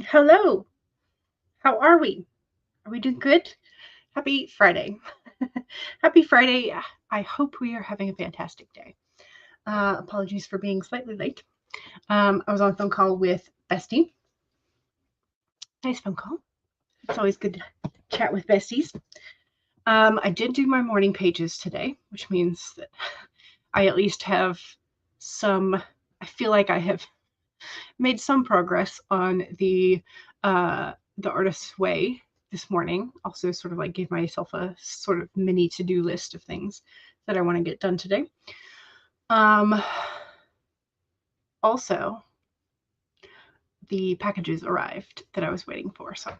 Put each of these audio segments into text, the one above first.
Hello. How are we? Are we doing good? Happy Friday. Happy Friday. I hope we are having a fantastic day. Apologies for being slightly late. I was on a phone call with Bestie. Nice phone call. It's always good to chat with besties. I did do my morning pages today, which means that I at least have I feel like I have made some progress on the artist's way this morning. Also sort of like gave myself a sort of mini to-do list of things that I want to get done today. Um, Also, the packages arrived that I was waiting for, so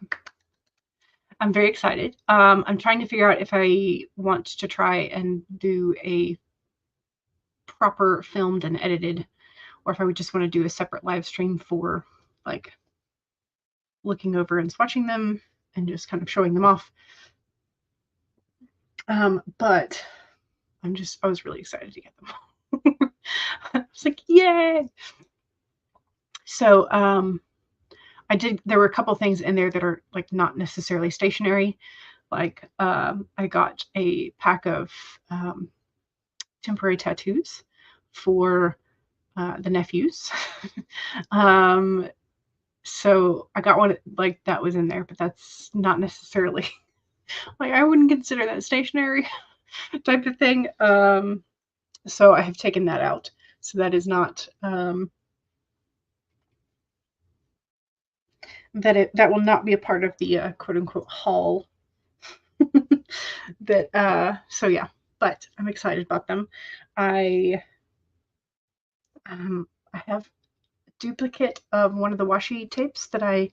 I'm very excited. I'm trying to figure out if I want to try and do a proper filmed and edited, or if I would just want to do a separate live stream for like looking over and swatching them and just kind of showing them off. But I was really excited to get them. I was like, yay! So there were a couple things in there that are like not necessarily stationary. Like I got a pack of temporary tattoos for the nephews. um, so I got one like that was in there, but that's not necessarily like I wouldn't consider that stationary type of thing. So I have taken that out. So that is not that will not be a part of the quote unquote haul. So yeah, but I'm excited about them. I I have a duplicate of one of the washi tapes that I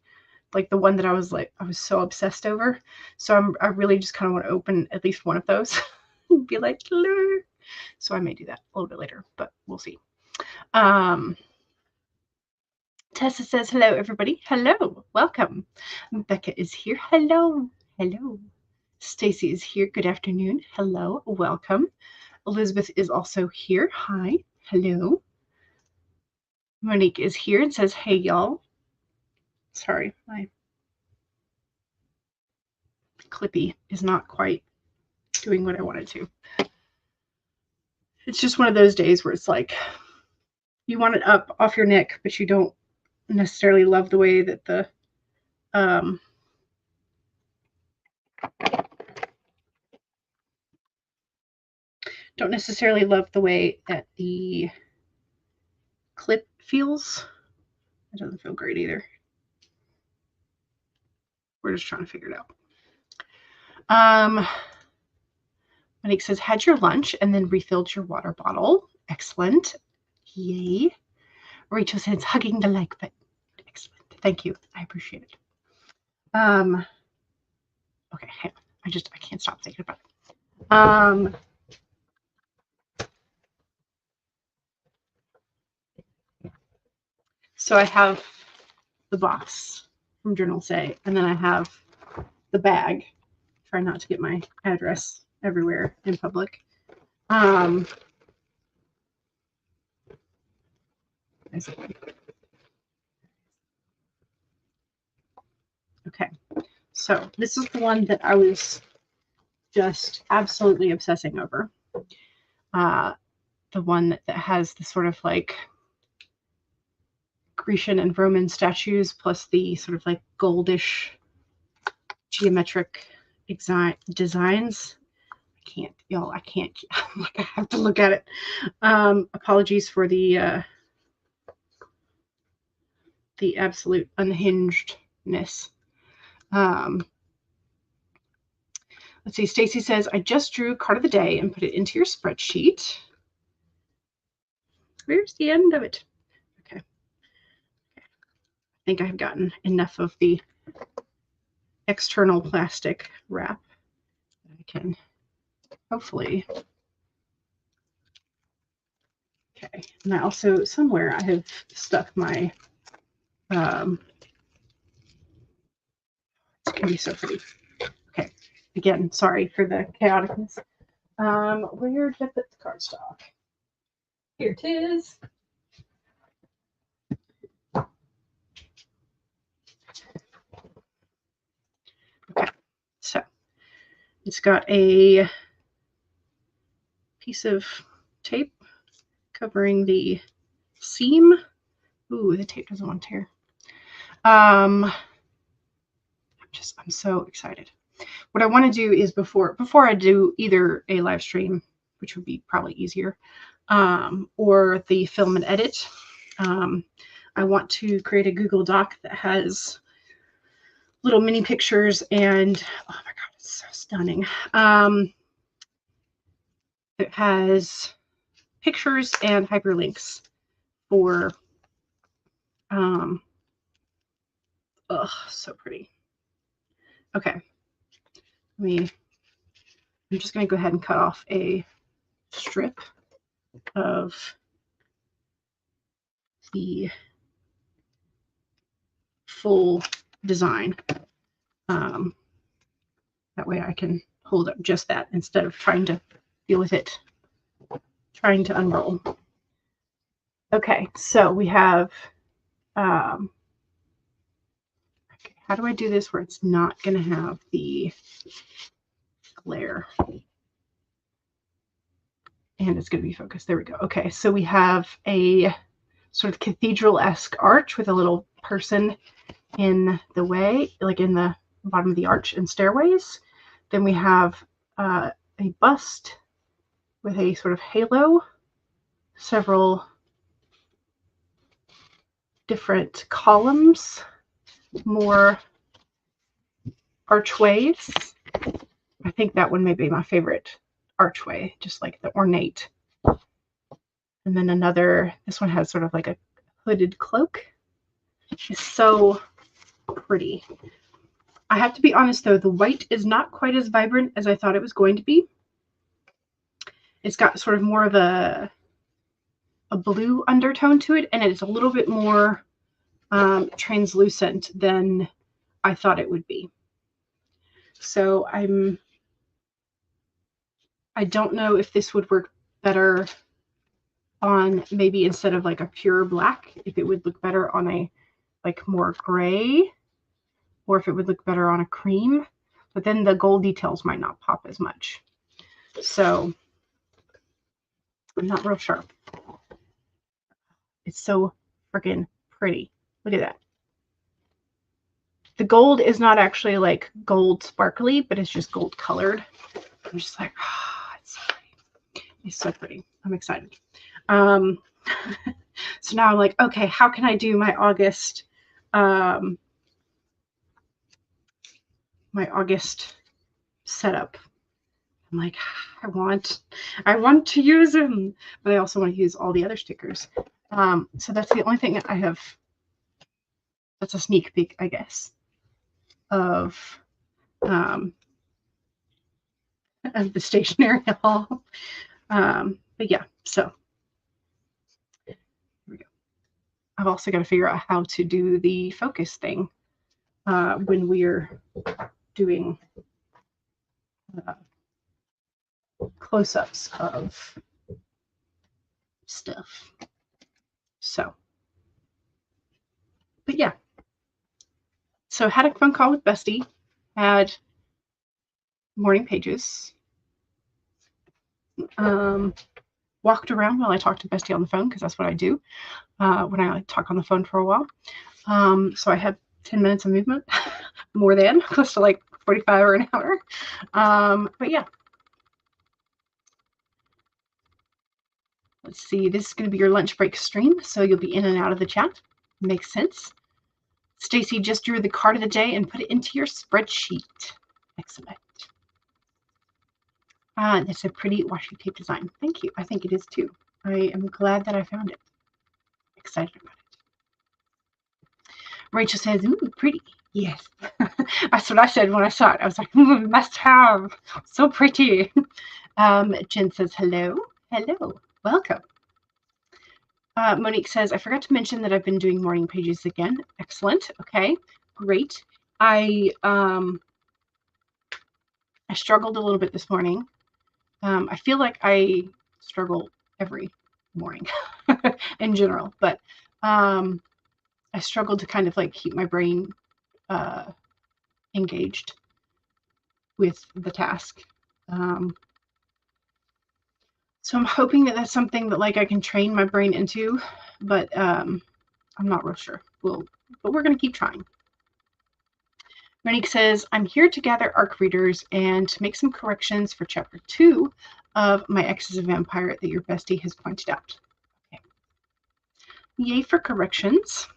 like, the one that I was so obsessed over. So I really just kind of want to open at least one of those and be like, Lur. So I may do that a little bit later, but we'll see. Tessa says, hello, everybody. Hello. Welcome. Becca is here. Hello. Hello. Stacy is here. Good afternoon. Hello. Welcome. Elizabeth is also here. Hi. Hello. Monique is here and says, hey, y'all. Sorry, my Clippy is not quite doing what I wanted to. It's just one of those days where it's like you want it up off your neck, but you don't necessarily love the way that the don't necessarily love the way that the clip feels. It doesn't feel great either. We're just trying to figure it out. Monique says, had your lunch and then refilled your water bottle. Excellent. Yay. Rachel says, hugging the like button. Excellent. Thank you. I appreciate it. Okay, I can't stop thinking about it. So I have the box from Journal Say, and then I have the bag. Try not to get my address everywhere in public. Okay, so this is the one that I was just absolutely obsessing over. The one that has the sort of like Grecian and Roman statues plus the sort of like goldish geometric designs. I can't, like, I have to look at it. Apologies for the absolute unhingedness. Let's see, Stacy says, I just drew card of the day and put it into your spreadsheet. Where's the end of it? Okay. I think I've gotten enough of the external plastic wrap that I can hopefully. Okay. And I also, somewhere I have stuck my, it's going to be so pretty. Okay. Again, sorry for the chaoticness. Where did I put the cardstock? Here it is. It's got a piece of tape covering the seam. Ooh, the tape doesn't want to tear. I'm so excited. What I want to do is before I do either a live stream, which would be probably easier, or the film and edit, I want to create a Google Doc that has little mini pictures and, oh my God, it's so stunning. It has pictures and hyperlinks for, so pretty. Okay. I'm just going to go ahead and cut off a strip of the full design. That way I can hold up just that instead of trying to deal with it, trying to unroll. Okay, so we have, okay, how do I do this where it's not going to have the glare? And it's going to be focused. There we go. Okay, so we have a sort of cathedral-esque arch with a little person in the way, like in the bottom of the arch and stairways. Then we have a bust with a sort of halo, several different columns, more archways. I think that one may be my favorite archway, just like the ornate. And then another, this one has sort of like a hooded cloak. It's so pretty. I have to be honest though, the white is not quite as vibrant as I thought it was going to be. It's got sort of more of a blue undertone to it, and it's a little bit more translucent than I thought it would be. So I don't know if this would work better on, maybe instead of like a pure black, if it would look better on a like more gray, or if it would look better on a cream, but then the gold details might not pop as much. So I'm not real sure. It's so freaking pretty. Look at that. The gold is not actually like gold sparkly, but it's just gold colored. I'm just like, oh, it's so pretty. It's so pretty. I'm excited. So now I'm like, okay, how can I do my August setup? I'm like, I want to use them, but I also want to use all the other stickers. So that's the only thing that I have. That's a sneak peek, I guess, of the stationery haul. But yeah, so here we go. I've also got to figure out how to do the focus thing when we're doing close-ups of stuff. So, but yeah. So had a phone call with Bestie, had morning pages, walked around while I talked to Bestie on the phone, because that's what I do when I talk on the phone for a while. So I had 10 minutes of movement, more than, close to like 45 or an hour. But yeah. Let's see, this is going to be your lunch break stream, so you'll be in and out of the chat. Makes sense. Stacy just drew the card of the day and put it into your spreadsheet. Excellent. That's a pretty washi tape design. Thank you. I think it is too. I am glad that I found it. Excited about it. Rachel says, ooh, pretty. Yes. That's what I said when I saw it. I was like, must have. So pretty. Jen says, hello. Hello. Welcome. Monique says, I forgot to mention that I've been doing morning pages again. Excellent. Okay, great. I struggled a little bit this morning. I feel like I struggle every morning in general, but I struggled to kind of like keep my brain engaged with the task. So I'm hoping that that's something that like I can train my brain into, but I'm not real sure. But we're going to keep trying. Monique says, I'm here to gather ARC readers and to make some corrections for chapter 2 of My Ex is a Vampire that your bestie has pointed out. Okay. Yay for corrections.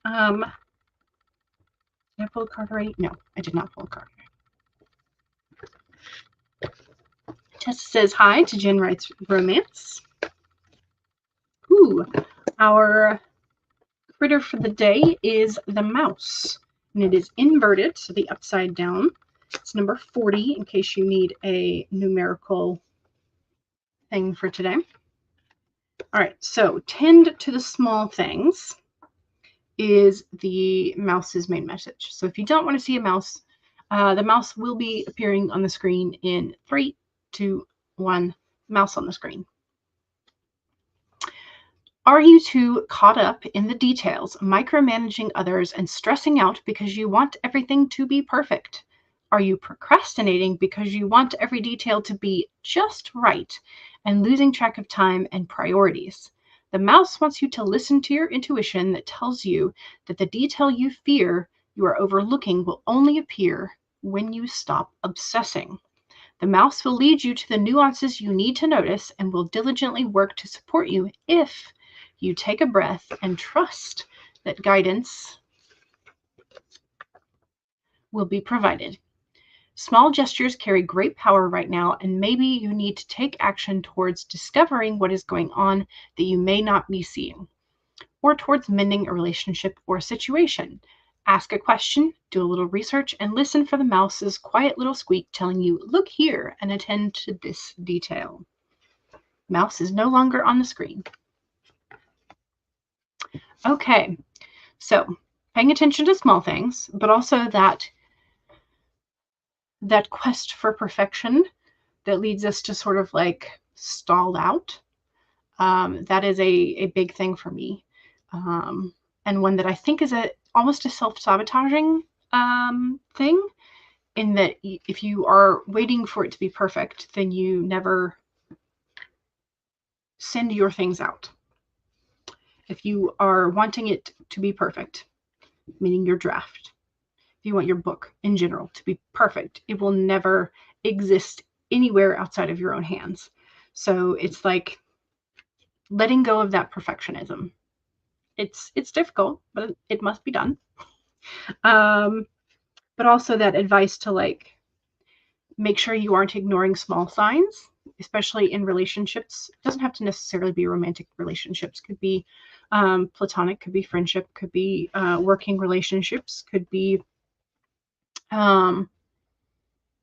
Did I pull a card already? No, I did not pull a card. Tessa says hi to Jen Writes Romance. Ooh, our critter for the day is the mouse. And it is inverted, so the upside down. It's number 40 in case you need a numerical thing for today. All right, so tend to the small things is the mouse's main message. So if you don't want to see a mouse, the mouse will be appearing on the screen in 3, 2, 1, mouse on the screen. Are you too caught up in the details, micromanaging others and stressing out because you want everything to be perfect? Are you procrastinating because you want every detail to be just right and losing track of time and priorities? The mouse wants you to listen to your intuition that tells you that the detail you fear you are overlooking will only appear when you stop obsessing. The mouse will lead you to the nuances you need to notice and will diligently work to support you if you take a breath and trust that guidance will be provided. Small gestures carry great power right now, and maybe you need to take action towards discovering what is going on that you may not be seeing, or towards mending a relationship or situation. Ask a question, do a little research, and listen for the mouse's quiet little squeak telling you, look here and attend to this detail. Mouse is no longer on the screen. Okay, so paying attention to small things, but also that quest for perfection that leads us to sort of like stall out. That is a big thing for me, and one that I think is almost a self-sabotaging thing, in that if you are waiting for it to be perfect, then you never send your things out. If you are wanting it to be perfect, meaning your draft, if you want your book in general to be perfect, it will never exist anywhere outside of your own hands. So it's like letting go of that perfectionism. It's difficult, but it must be done. But also that advice to like make sure you aren't ignoring small signs, especially in relationships. It doesn't have to necessarily be romantic relationships. Could be platonic, could be friendship, could be working relationships, could be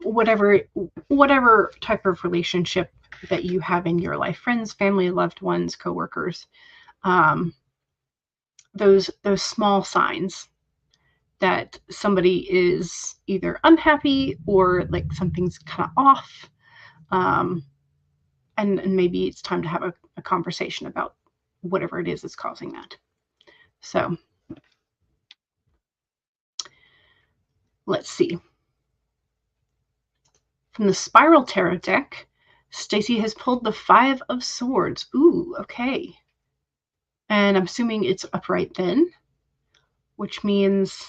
whatever type of relationship that you have in your life, friends, family, loved ones, coworkers. Those small signs that somebody is either unhappy or like something's kind of off. And maybe it's time to have a conversation about whatever it is that's causing that. So let's see. From the Spiral Tarot deck, Stacy has pulled the 5 of Swords. Ooh, okay. And I'm assuming it's upright then, which means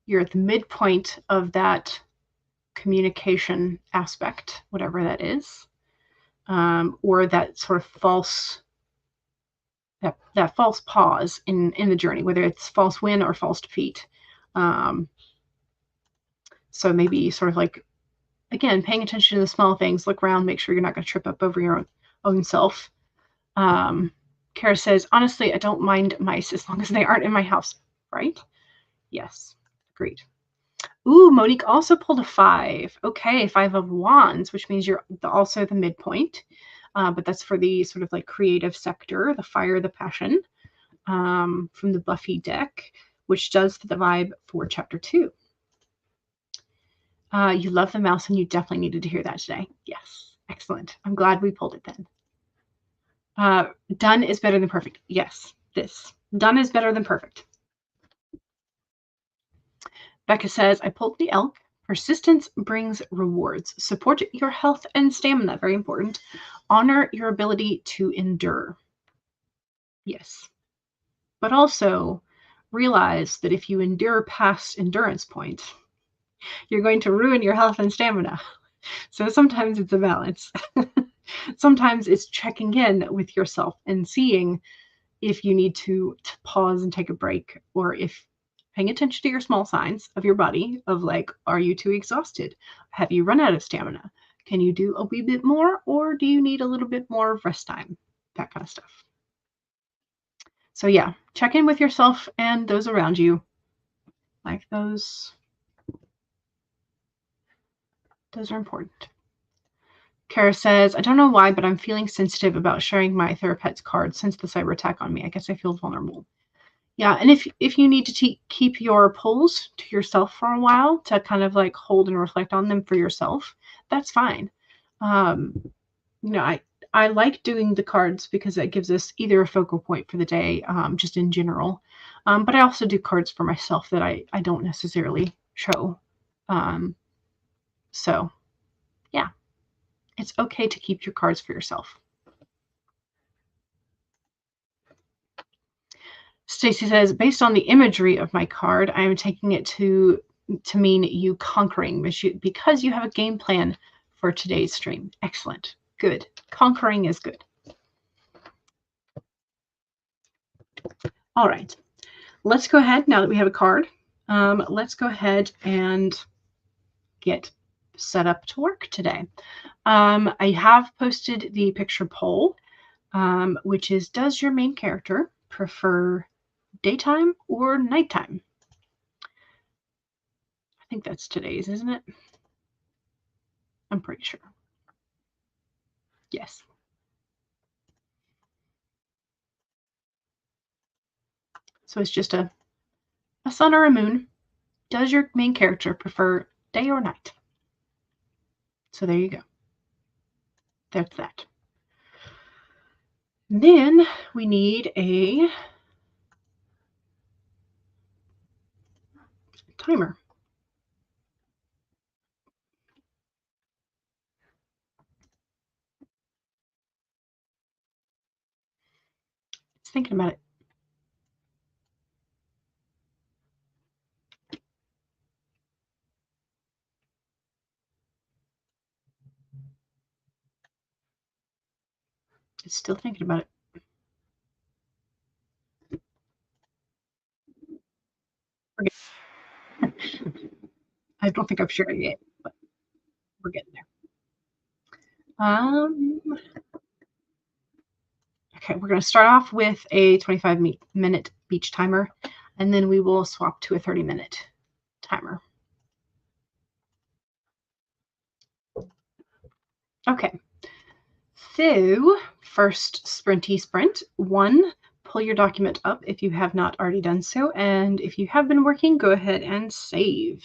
you're at the midpoint of that communication aspect, whatever that is, or that sort of false, that false pause in the journey, whether it's false win or false defeat. So maybe sort of like, again, paying attention to the small things, look around, make sure you're not going to trip up over your own self. Kara says, honestly, I don't mind mice as long as they aren't in my house, right? Yes, agreed. Ooh, Monique also pulled a 5. Okay, 5 of Wands, which means you're also the midpoint. But that's for the sort of like creative sector, the fire, the passion, from the Buffy deck, which does the vibe for chapter 2. You love the mouse, and you definitely needed to hear that today. Yes, excellent. I'm glad we pulled it then. Done is better than perfect. Yes, this. Done is better than perfect. Becca says, I pulled the elk, Persistence brings rewards. Support your health and stamina, very important. Honor your ability to endure. Yes. But also realize that if you endure past endurance points, you're going to ruin your health and stamina. So sometimes it's a balance. Sometimes it's checking in with yourself and seeing if you need to pause and take a break, or if paying attention to your small signs of your body of like, are you too exhausted? Have you run out of stamina? Can you do a wee bit more, or do you need a little bit more rest time? That kind of stuff. So yeah, check in with yourself and those around you. Like those are important. Kara says, I don't know why, but I'm feeling sensitive about sharing my Therapets card since the cyber attack on me. I guess I feel vulnerable. Yeah, and if you need to keep your pulls to yourself for a while to kind of like hold and reflect on them for yourself, that's fine. I like doing the cards because it gives us either a focal point for the day, just in general. But I also do cards for myself that I don't necessarily show. So, yeah, it's okay to keep your cards for yourself. Stacy says, based on the imagery of my card, I am taking it to mean you conquering because you have a game plan for today's stream. Excellent. Good. Conquering is good. All right. Let's go ahead, now that we have a card, let's go ahead and get set up to work today. I have posted the picture poll, which is, does your main character prefer daytime or nighttime? I think that's today's, isn't it? I'm pretty sure. Yes. So it's just a sun or a moon. Does your main character prefer day or night? So there you go. That's that. Then we need a timer. Just thinking about it. It's still thinking about it. I don't think I've shared it yet, but we're getting there. Okay, we're going to start off with a 25-minute beach timer, and then we will swap to a 30-minute timer. Okay, so first sprinty sprint. 1, pull your document up if you have not already done so, and if you have been working, go ahead and save.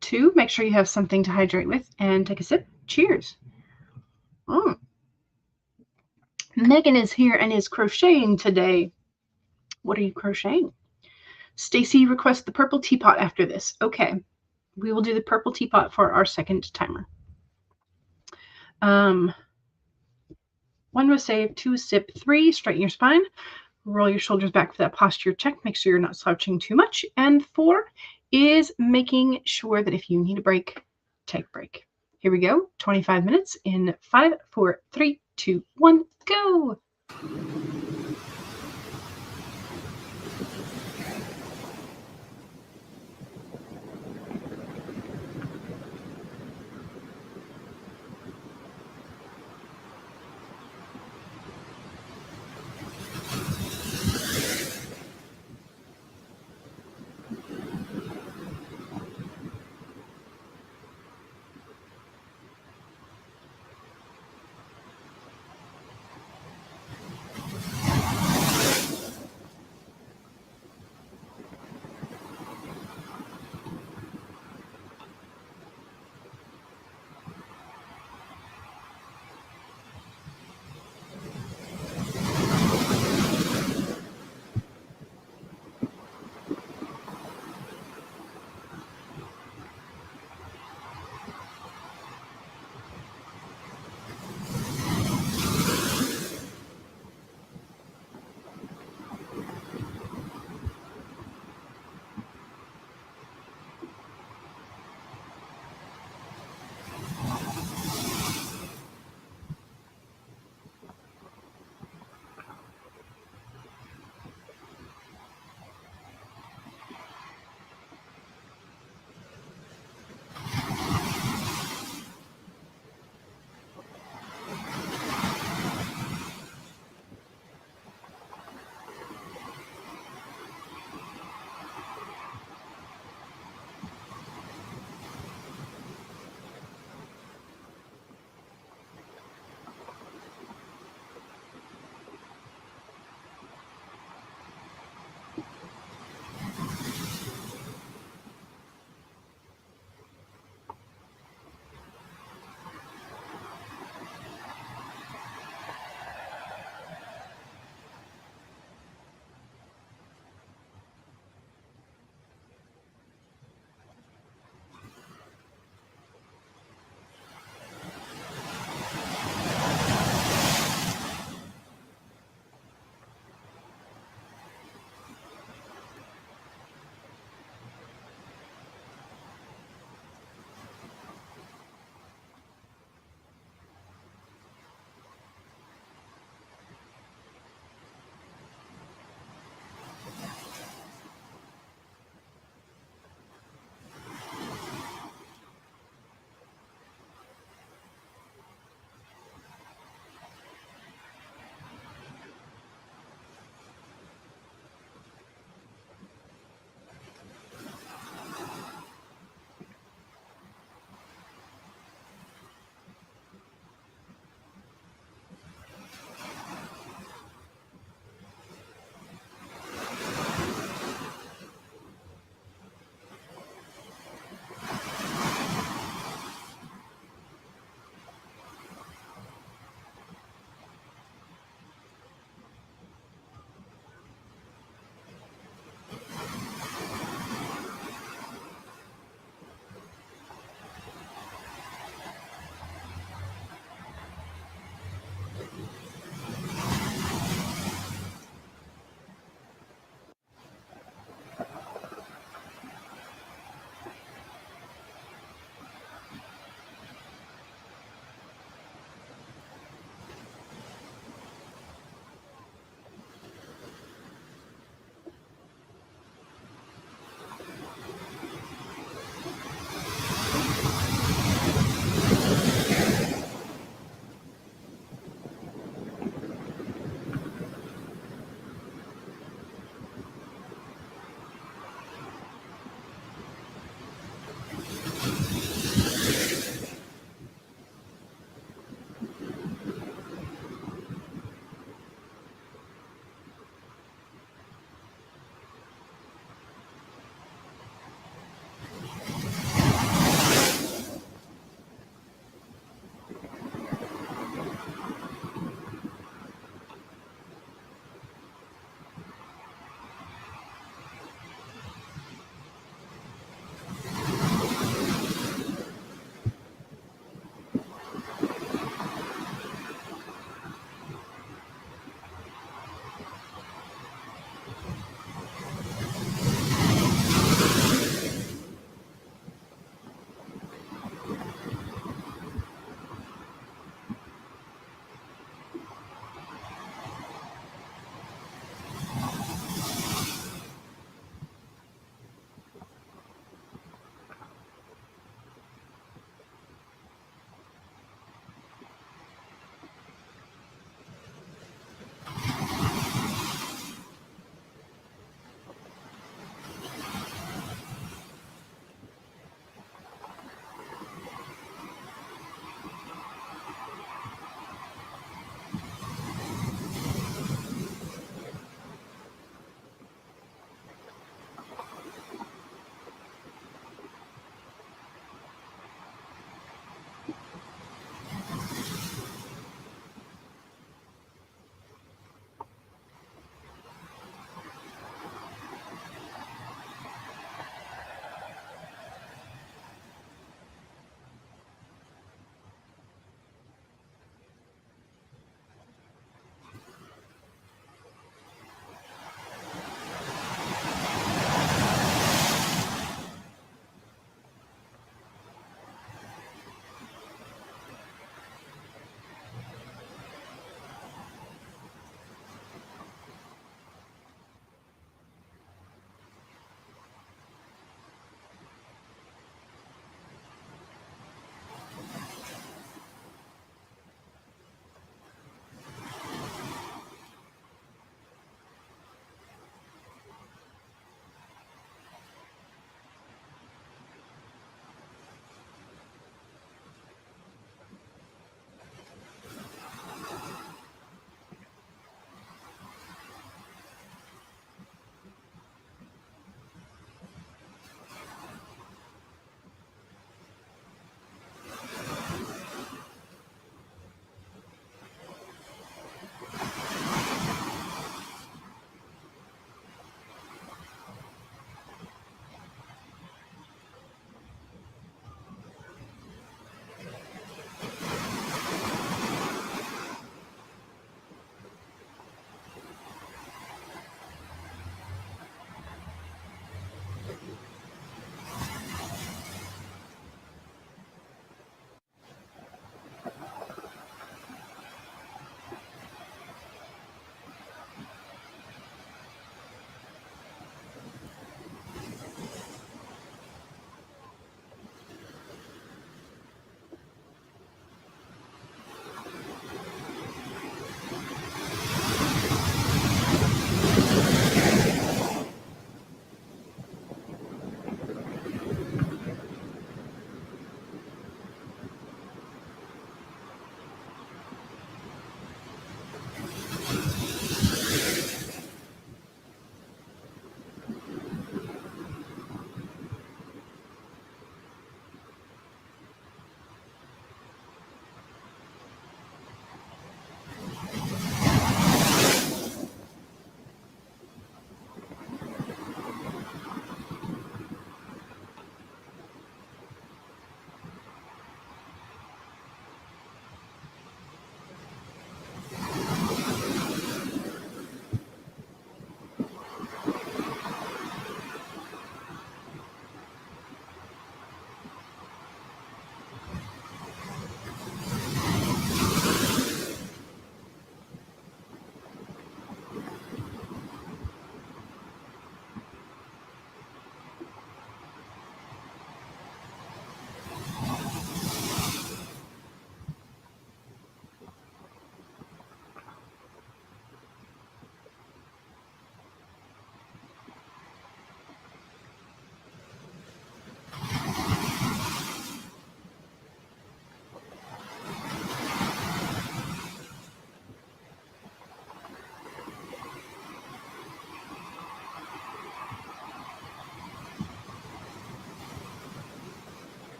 2, make sure you have something to hydrate with and take a sip. Cheers. Megan is here and is crocheting today. What are you crocheting? Stacy requests the purple teapot after this. Okay, we will do the purple teapot for our second timer. 1 was save, 2 was sip, 3, straighten your spine, roll your shoulders back for that posture check, make sure you're not slouching too much, and 4 is making sure that if you need a break, take a break. Here we go, 25 minutes in 5, 4, 3, 2, 1, go!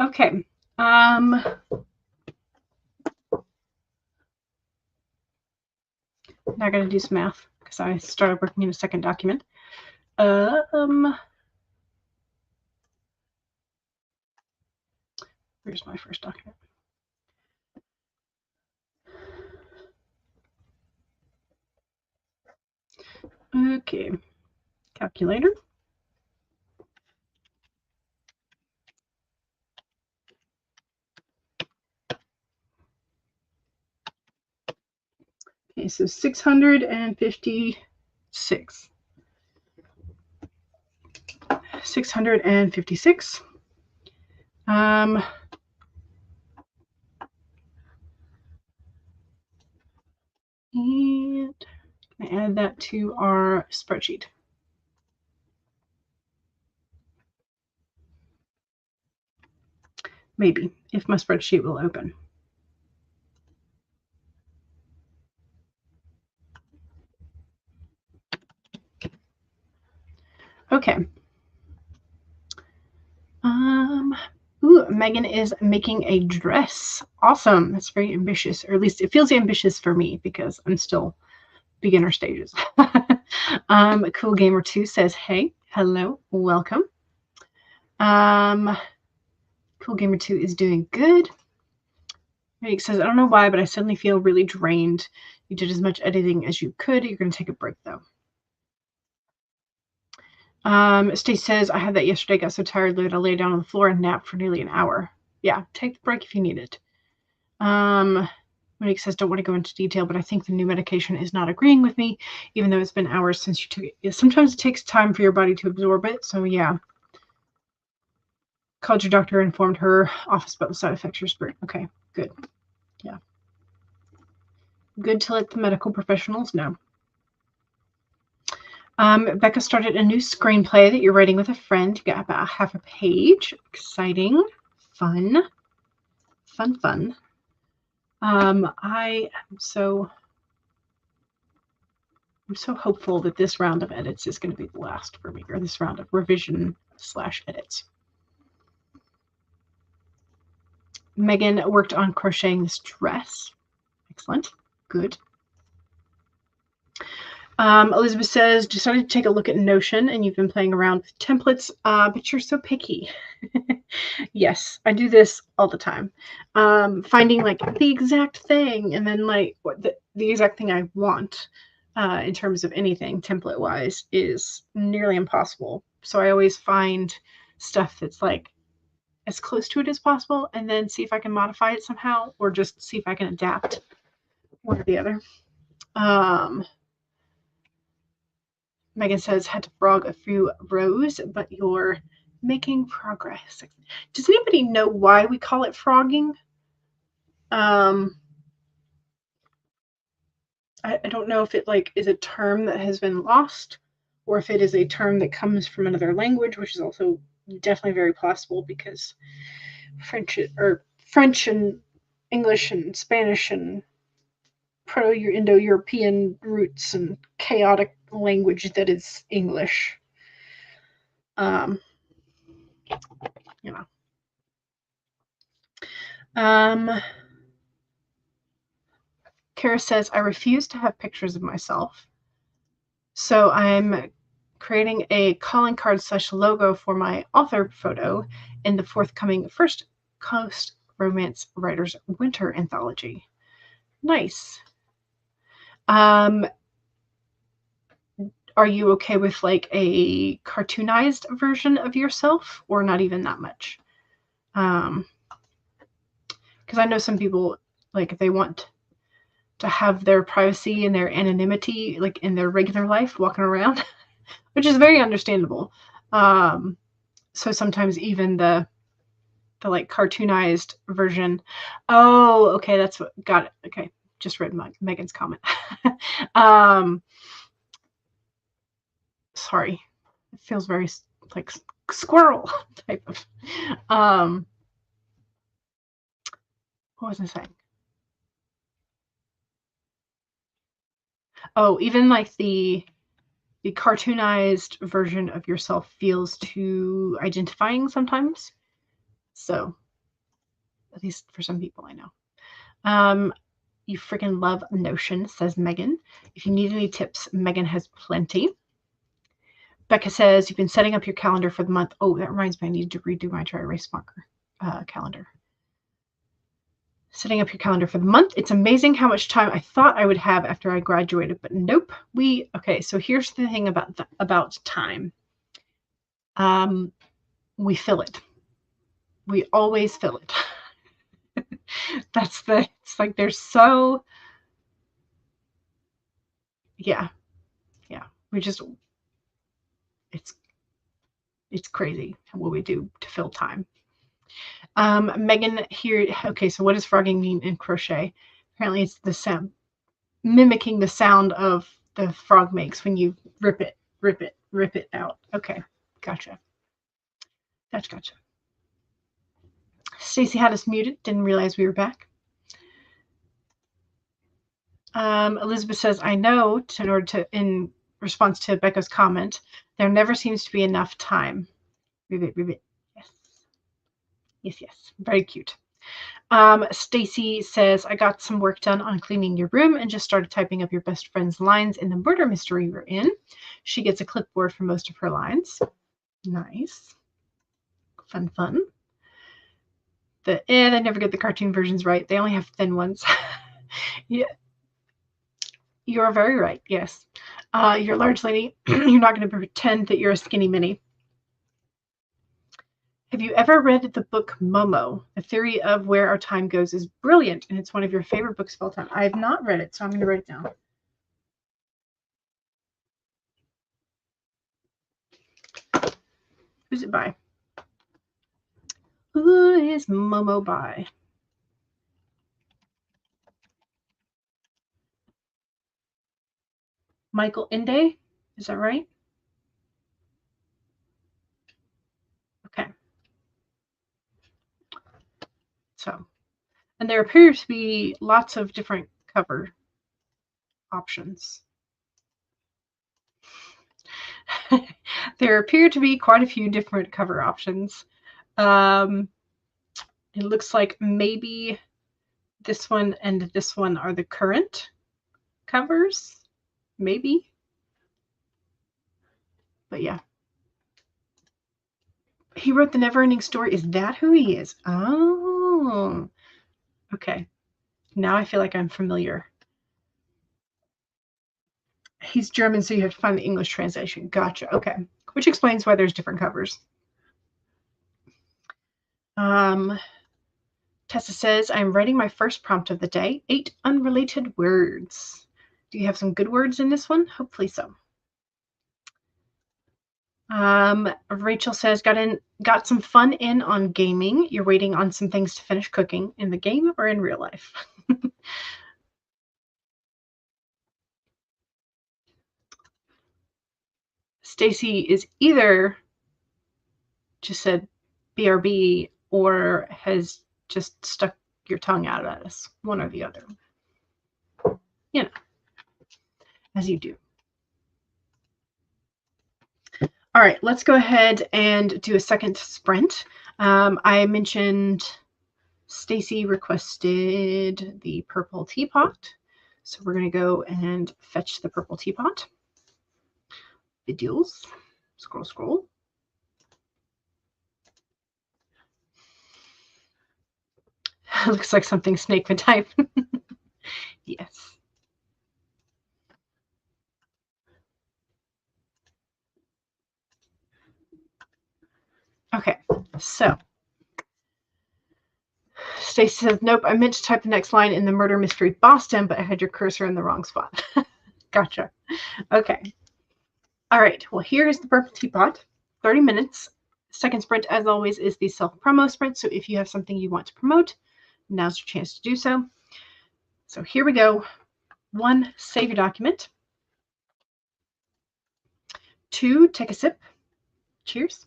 Okay. Now I gotta do some math because I started working in a second document. Where's my first document? Okay, calculator. Okay, so 656. 656. And I add that to our spreadsheet. Maybe, if my spreadsheet will open. Okay. Ooh, Megan is making a dress. Awesome. That's very ambitious, or at least it feels ambitious for me because I'm still beginner stages. Cool Gamer 2 says, hey, hello, welcome. Cool Gamer 2 is doing good. It says, I don't know why, but I suddenly feel really drained. You did as much editing as you could. You're going to take a break, though. Stace says, I had that yesterday. Got so tired that I lay down on the floor and napped for nearly an hour. Yeah, take the break if you need it. Monique says, don't want to go into detail, but I think the new medication is not agreeing with me, even though it's been hours since you took it. Sometimes it takes time for your body to absorb it. So, yeah. Called your doctor, informed her office about the side effects. Okay, good. Yeah. Good to let the medical professionals know. Becca started a new screenplay that you're writing with a friend. You got about half a page. Exciting. Fun. Fun. I am so hopeful that this round of edits is going to be the last for me, or this round of revision/edits. Megan worked on crocheting this dress. Excellent. Good. Elizabeth says, decided to take a look at Notion, and you've been playing around with templates, but you're so picky. Yes, I do this all the time. Finding like the exact thing, and then like what the exact thing I want in terms of anything template-wise is nearly impossible. So I always find stuff that's like as close to it as possible, and then see if I can modify it somehow, or just see if I can adapt one or the other. Megan says, had to frog a few rows, but you're making progress. Does anybody know why we call it frogging? I don't know if it like is a term that has been lost, or if it is a term that comes from another language, which is also definitely very possible because French and English and Spanish and Proto-Indo-European roots and chaotic language that is English. You know. Kara says, I refuse to have pictures of myself. So I'm creating a calling card / logo for my author photo in the forthcoming First Coast Romance Writers Winter Anthology. Nice. Are you okay with like a cartoonized version of yourself, or not even that much? Because I know some people, like, they want to have their privacy and their anonymity like in their regular life walking around, which is very understandable. So sometimes even the like cartoonized version. Oh, okay, that's what got it. Okay, just read Megan's comment. Sorry, it feels very like squirrel type of. What was I saying? Oh, even like the cartoonized version of yourself feels too identifying sometimes. So, at least for some people I know. You freaking love Notion, says Megan. If you need any tips, Megan has plenty. Becca says, you've been setting up your calendar for the month. Oh, that reminds me, I need to redo my dry erase marker calendar. Setting up your calendar for the month. It's amazing how much time I thought I would have after I graduated, but nope. Okay, so here's the thing about time. We fill it. We always fill it. It's like there's so, yeah. It's crazy what we do to fill time. Megan here, okay, so what does frogging mean in crochet? Apparently it's the sound, mimicking the sound of the frog makes when you rip it out. Okay, gotcha. Stacy had us muted, didn't realize we were back. Elizabeth says, I know, in response to Becca's comment, there never seems to be enough time. Ribbit. Yes. Very cute. Stacy says, I got some work done on cleaning your room and just started typing up your best friend's lines in the murder mystery we're in. She gets a clipboard for most of her lines. Nice. Fun. They never get the cartoon versions right. They only have thin ones. Yeah. You're very right. Yes. You're a large lady. You're not going to pretend that you're a skinny mini. Have you ever read the book Momo? The Theory of Where Our Time Goes is brilliant, and it's one of your favorite books of all time. I have not read it, so I'm going to write it down. Who's it by? Who is Momo by? Michael Ende? Is that right? Okay. So, and there appear to be lots of different cover options. There appear to be quite a few different cover options. It looks like maybe this one and this one are the current covers. Maybe. But yeah. He wrote the Neverending Story. Is that who he is? Oh. Okay. Now I feel like I'm familiar. He's German, so you have to find the English translation. Gotcha. Okay. Which explains why there's different covers. Tessa says, I'm writing my first prompt of the day, 8 unrelated words. Do you have some good words in this one? Hopefully so. Rachel says, got some fun in on gaming. You're waiting on some things to finish cooking in the game or in real life? Stacy is either just said BRB or has just stuck your tongue out at us, one or the other. You know, as you do. All right, let's go ahead and do a second sprint. I mentioned Stacy requested the purple teapot. So we're going to go and fetch the purple teapot. Videos. Scroll. Looks like something Snake would type. Yes. Okay, so Stacy says, nope, I meant to type the next line in the murder mystery Boston, but I had your cursor in the wrong spot. Gotcha. Okay. All right, well, here is the purple teapot. 30 minutes. Second sprint, as always, is the self-promo sprint. So if you have something you want to promote, now's your chance to do so. So here we go. 1, save your document. 2, take a sip. Cheers.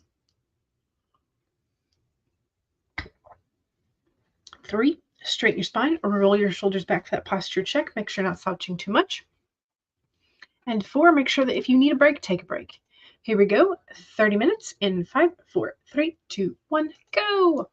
3, straighten your spine or roll your shoulders back for that posture check. Make sure you're not slouching too much. And 4, make sure that if you need a break, take a break. Here we go. 30 minutes in 5, 4, 3, 2, 1, go.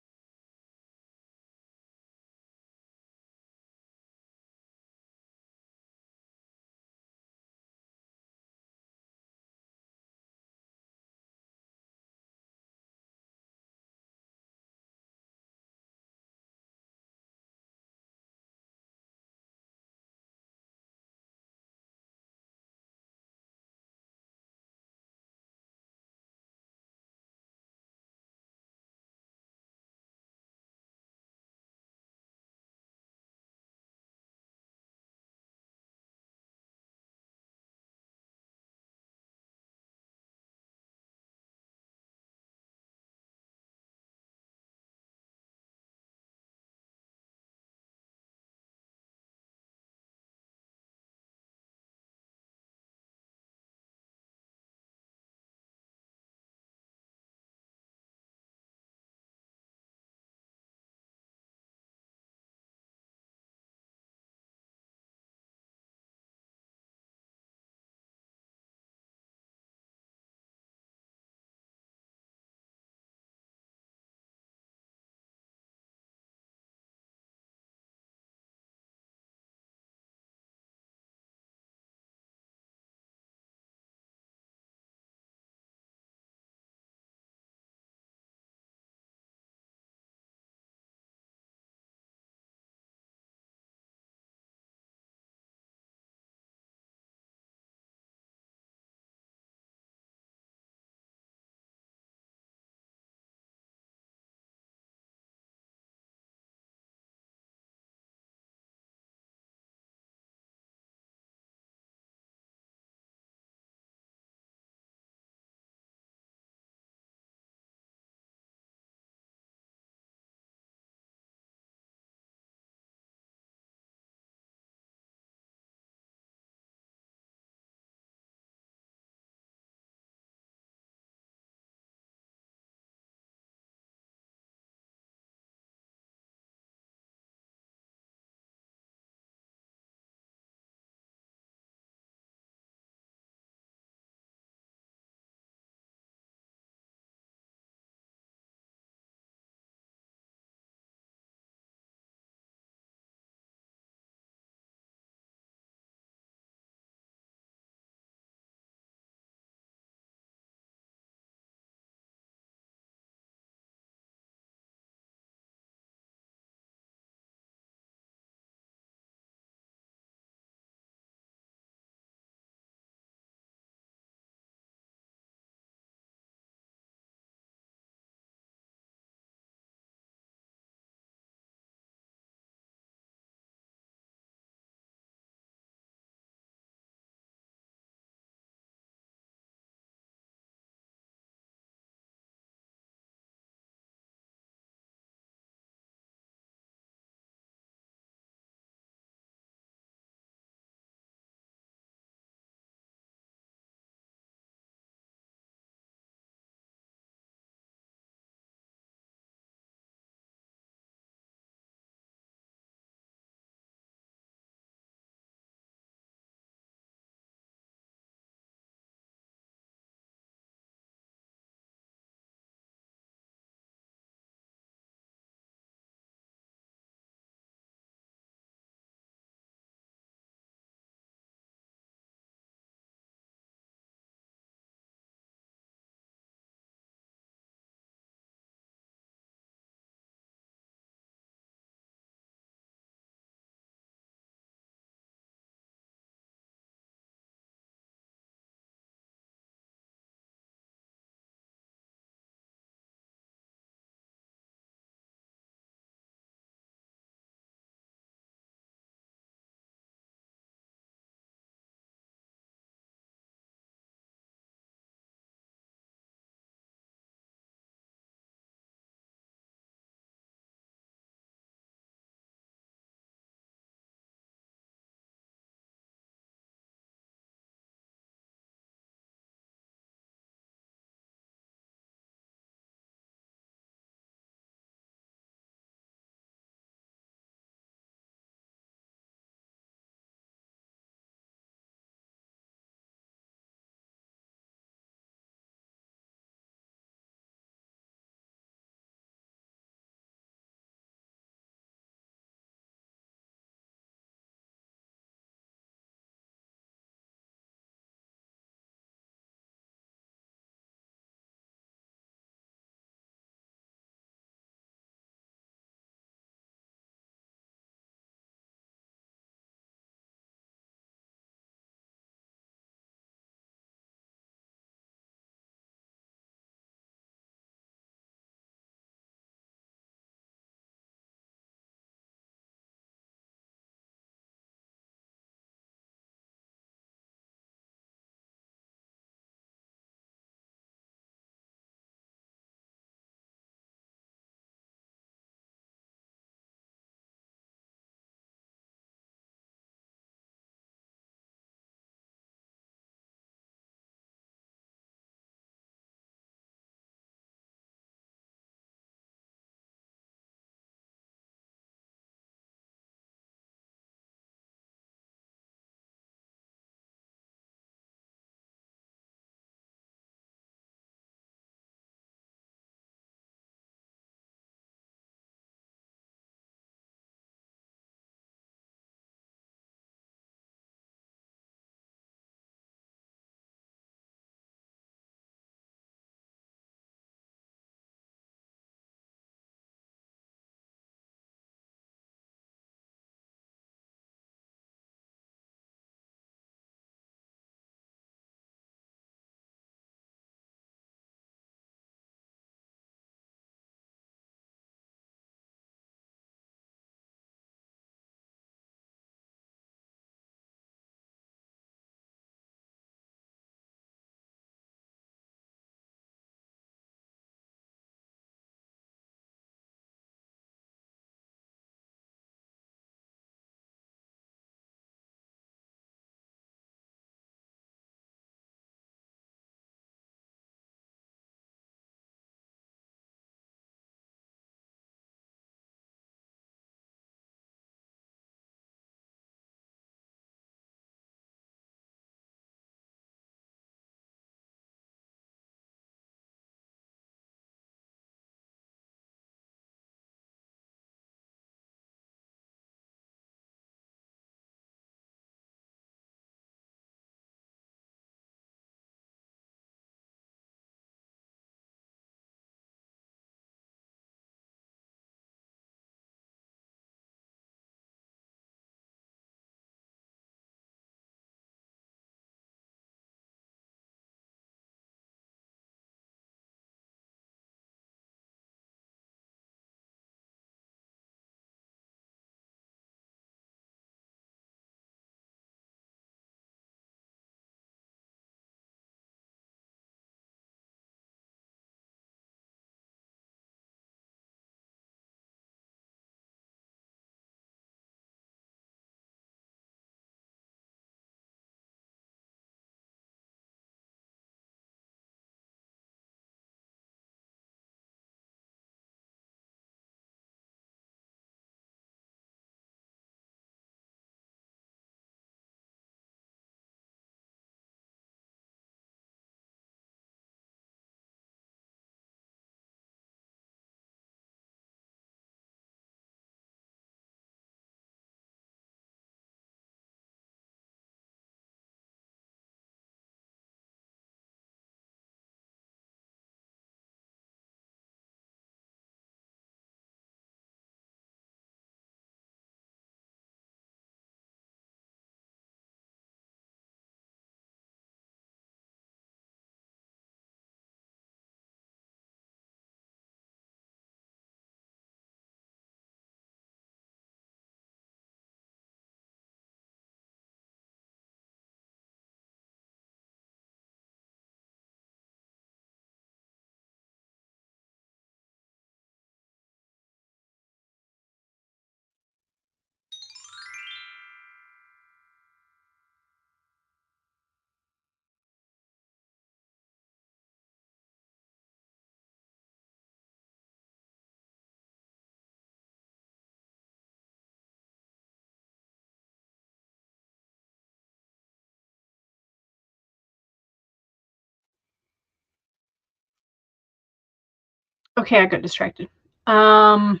Okay, I got distracted. But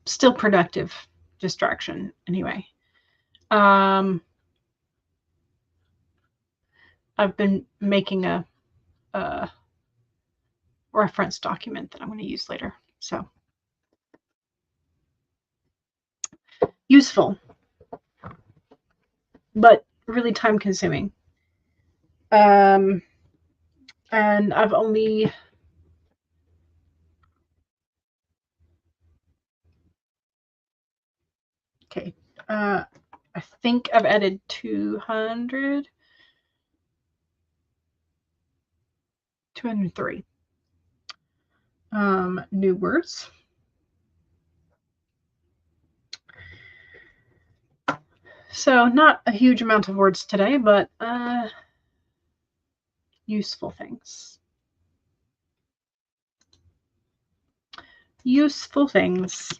still productive distraction anyway. I've been making a reference document that I'm going to use later. So useful, but really time consuming. And I've only okay. I think I've added 203 new words. So not a huge amount of words today, but useful things. Useful things.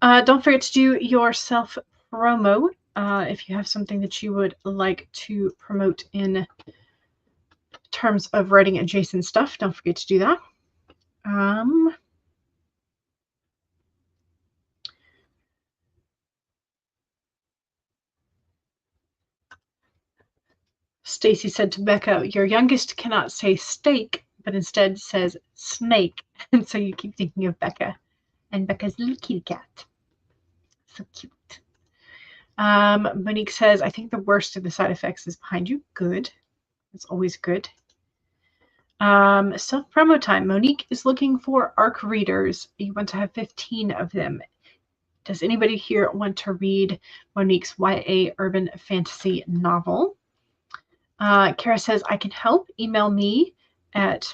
Don't forget to do your self-promo. If you have something that you would like to promote in terms of writing adjacent stuff, don't forget to do that. Stacy said to Becca, your youngest cannot say steak, but instead says snake. And so you keep thinking of Becca and Becca's little kitty cat. So cute. Monique says, I think the worst of the side effects is behind you. Good. It's always good. Self-promo time. Monique is looking for ARC readers. You want to have 15 of them. Does anybody here want to read Monique's YA urban fantasy novel? Kara says, I can help. Email me at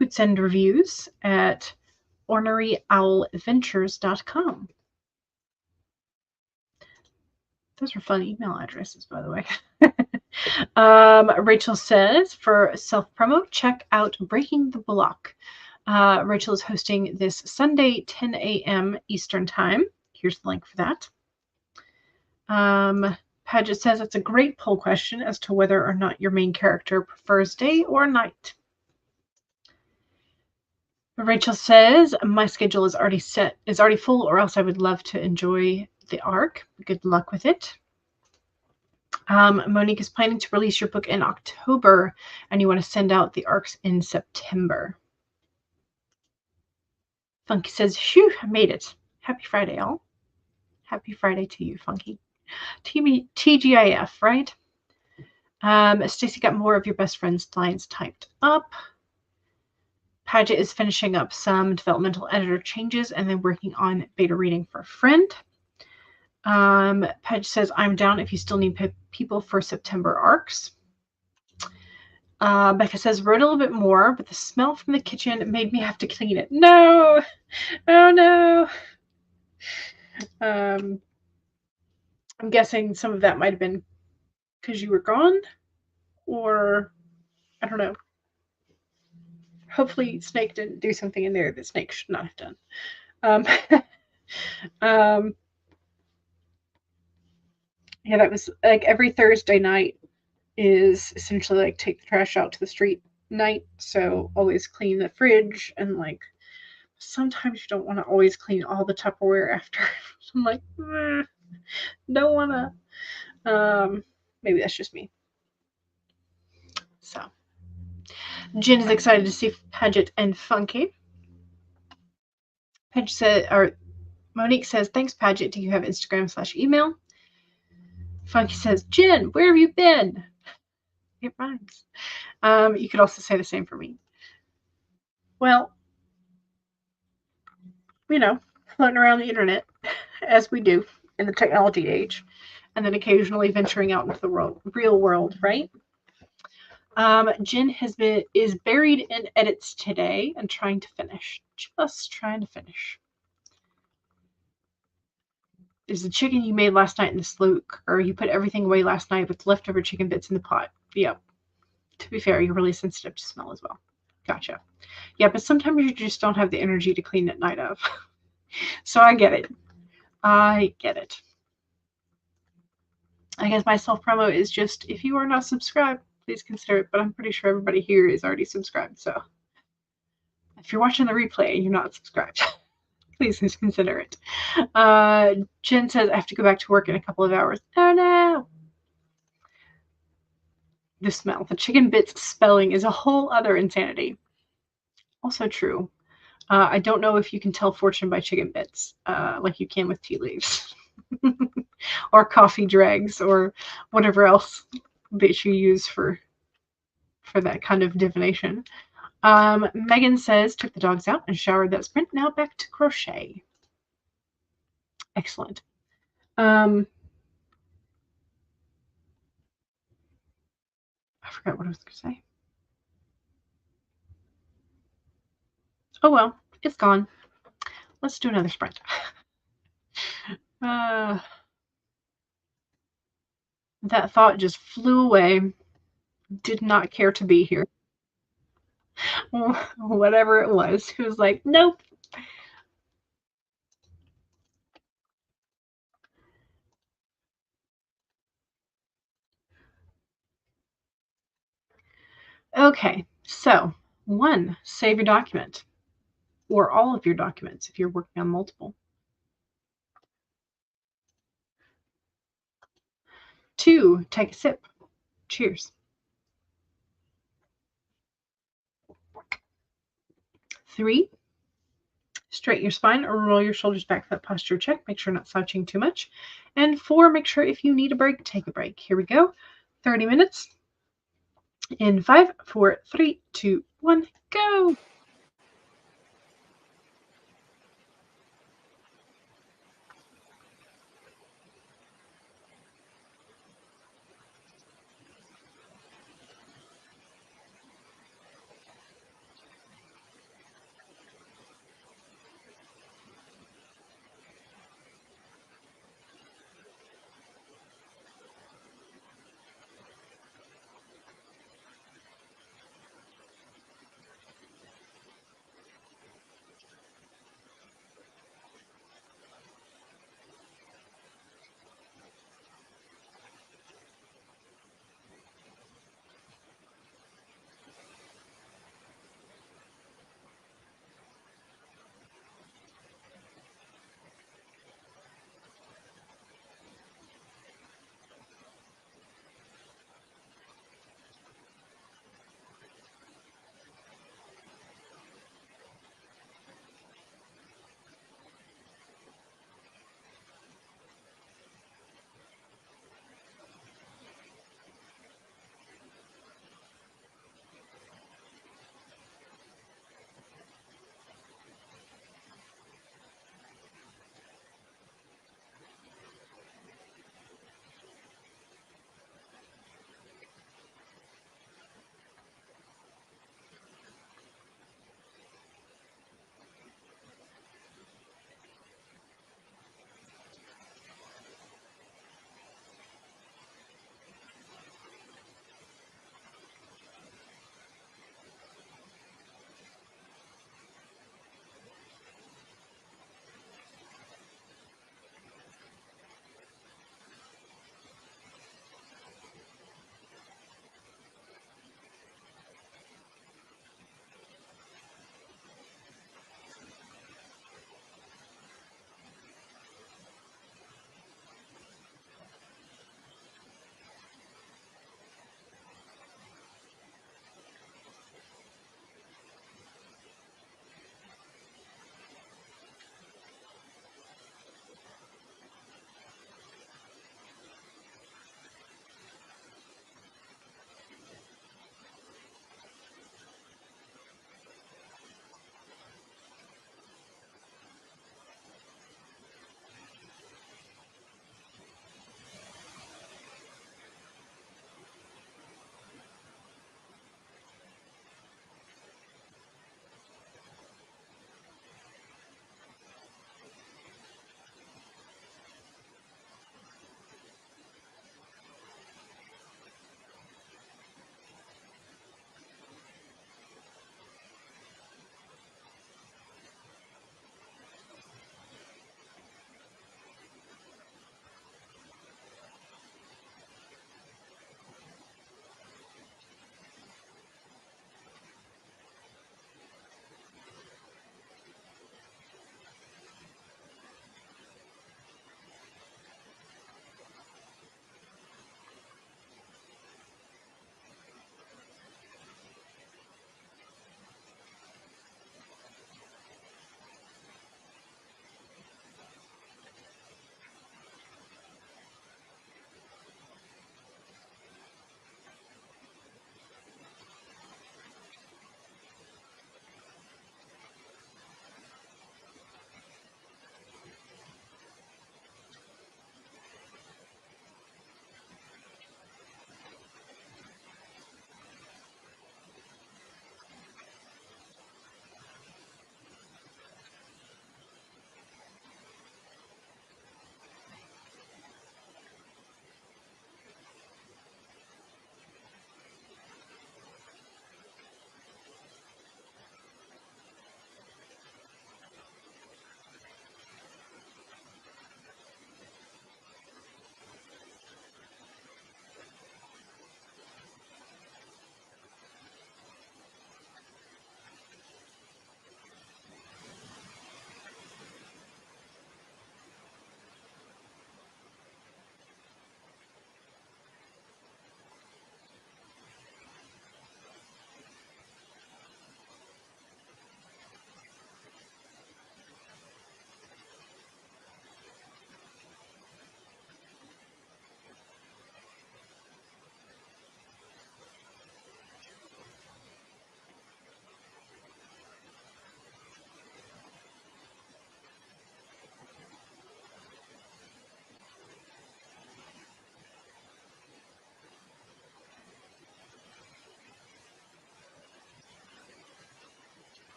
hootsandreviews@orneryowladventures.com. Those are fun email addresses, by the way. Rachel says, for self-promo, check out Breaking the Block. Rachel is hosting this Sunday, 10 a.m. Eastern Time. Here's the link for that. Paget says it's a great poll question as to whether or not your main character prefers day or night. Rachel says, my schedule is already full, or else I would love to enjoy the arc. Good luck with it. Monique is planning to release your book in October, and you want to send out the arcs in September. Funky says, phew, I made it. Happy Friday, all. Happy Friday to you, Funky. TGIF, right? Stacey got more of your best friend's lines typed up. Paget is finishing up some developmental editor changes and then working on beta reading for a friend. Paget says, I'm down if you still need people for September arcs. Becca says, wrote a little bit more, but the smell from the kitchen made me have to clean it. No! Oh, no! I'm guessing some of that might have been because you were gone, or I don't know. Hopefully Snake didn't do something in there that Snake should not have done. Yeah, that was like every Thursday night is essentially like take the trash out to the street night. So always clean the fridge, and like sometimes you don't want to always clean all the Tupperware after. I'm like, don't want to. Maybe that's just me. So Jen is excited to see Paget and Funky. Paget said, or Monique says, thanks, Paget. Do you have Instagram/email? Funky says, Jen, where have you been? It rhymes. You could also say the same for me. Well, you know, floating around the internet, as we do in the technology age, and then occasionally venturing out into the real world, right? Jen is buried in edits today and trying to finish. Just trying to finish. Is the chicken you made last night in the slow cooker? You put everything away last night with leftover chicken bits in the pot. Yep. To be fair, you're really sensitive to smell as well. Gotcha. Yeah, but sometimes you just don't have the energy to clean at night of. So I get it. I guess my self-promo is just, if you are not subscribed, please consider it. But I'm pretty sure everybody here is already subscribed. So if you're watching the replay and you're not subscribed, please consider it. Jen says, I have to go back to work in a couple of hours. Oh no. The smell. The chicken bits spelling is a whole other insanity. Also true. I don't know if you can tell fortune by chicken bits, like you can with tea leaves. Or coffee dregs, or whatever else that you use for that kind of divination. Megan says, took the dogs out and showered that sprint. Now back to crochet. Excellent. I forgot what I was going to say. Oh well, it's gone. Let's do another sprint. That thought just flew away. Did not care to be here. Whatever it was. It was like, nope. Okay, so 1, save your document, or all of your documents if you're working on multiple. 2, take a sip. Cheers. 3, straighten your spine or roll your shoulders back for that posture check. Make sure you're not slouching too much. And 4, make sure if you need a break, take a break. Here we go. 30 minutes. In 5, 4, 3, 2, 1, go.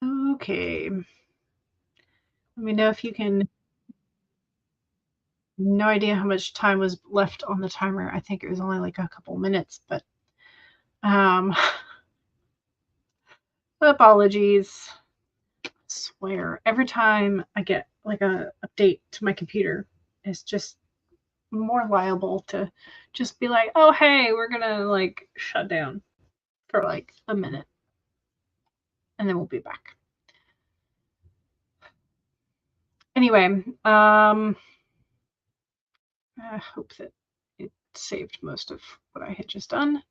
Okay. Let me know if you can. No idea how much time was left on the timer. I think it was only like a couple minutes, but um apologies. I swear every time I get like a update to my computer, it's just more liable to just be like, oh hey, we're gonna like shut down for like a minute and then we'll be back. Anyway, I hope that it saved most of what I had just done.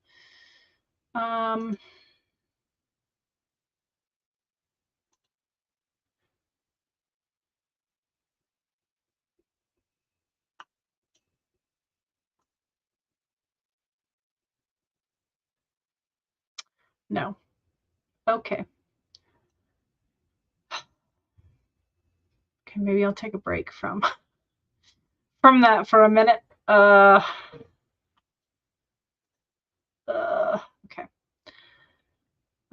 No. Okay. Okay, maybe I'll take a break from that for a minute. Okay.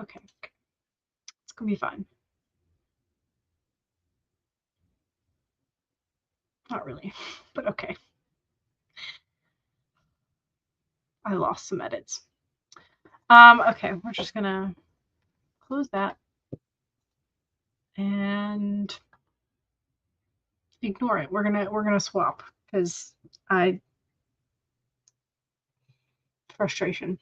Okay. It's gonna be fine. Not really, but okay. I lost some edits. Okay, we're just gonna close that and ignore it. We're gonna swap because frustration.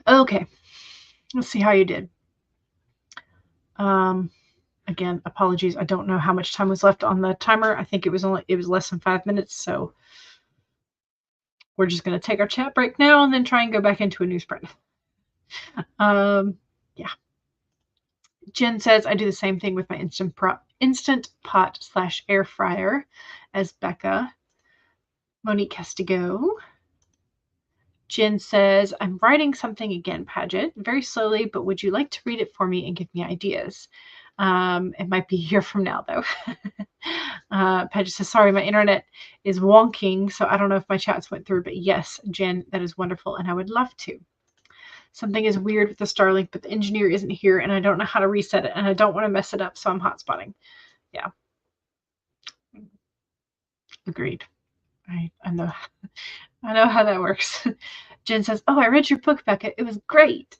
Okay, let's see how you did. Again, apologies. I don't know how much time was left on the timer. I think it was less than 5 minutes, so we're just gonna take our chat break now and then try and go back into a new sprint. Yeah. Jen says I do the same thing with my instant pot / air fryer as Becca. Monique has to go. Jen says, I'm writing something again, Paget, very slowly, but would you like to read it for me and give me ideas? It might be a year from now, though. Paget says, sorry, my internet is wonking, so I don't know if my chats went through, but yes, Jen, that is wonderful, and I would love to. Something is weird with the Starlink, but the engineer isn't here, and I don't know how to reset it, and I don't want to mess it up, so I'm hotspotting. Yeah. Agreed. I know. I know how that works. Jen says, oh, I read your book, Becca. It was great.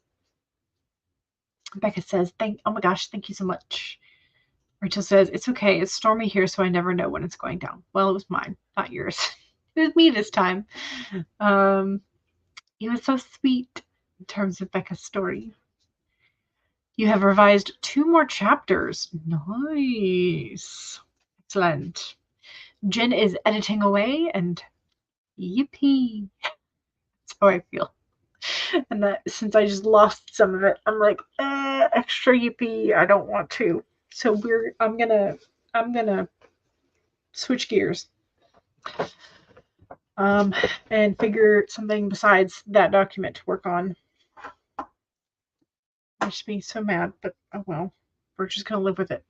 Becca says, oh my gosh, thank you so much. Rachel says, it's okay. It's stormy here, so I never know when it's going down. Well, it was mine, not yours. It was me this time. It was so sweet in terms of Becca's story. You have revised 2 more chapters. Nice. Excellent. Jen is editing away, and yippee. That's how I feel. And that since I just lost some of it, I'm like, extra yippee. I don't want to. So I'm gonna switch gears. And figure something besides that document to work on. Makes me so mad, but oh well. We're just gonna live with it.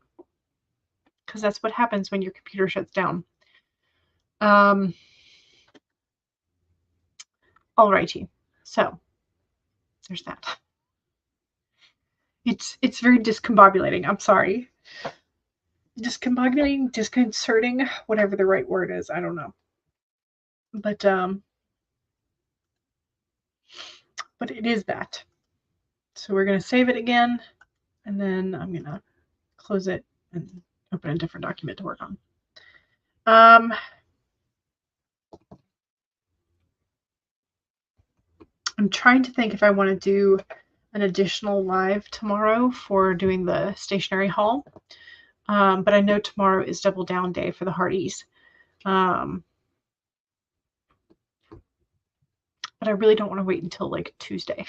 Because that's what happens when your computer shuts down. Alrighty. So there's that. It's very discombobulating. I'm sorry. Discombobulating, disconcerting, whatever the right word is. I don't know. But it is that. So we're gonna save it again, and then I'm gonna close it and open a different document to work on. I'm trying to think if I want to do an additional live tomorrow for doing the stationery haul. But I know tomorrow is double down day for the Hardys. But I really don't want to wait until like Tuesday.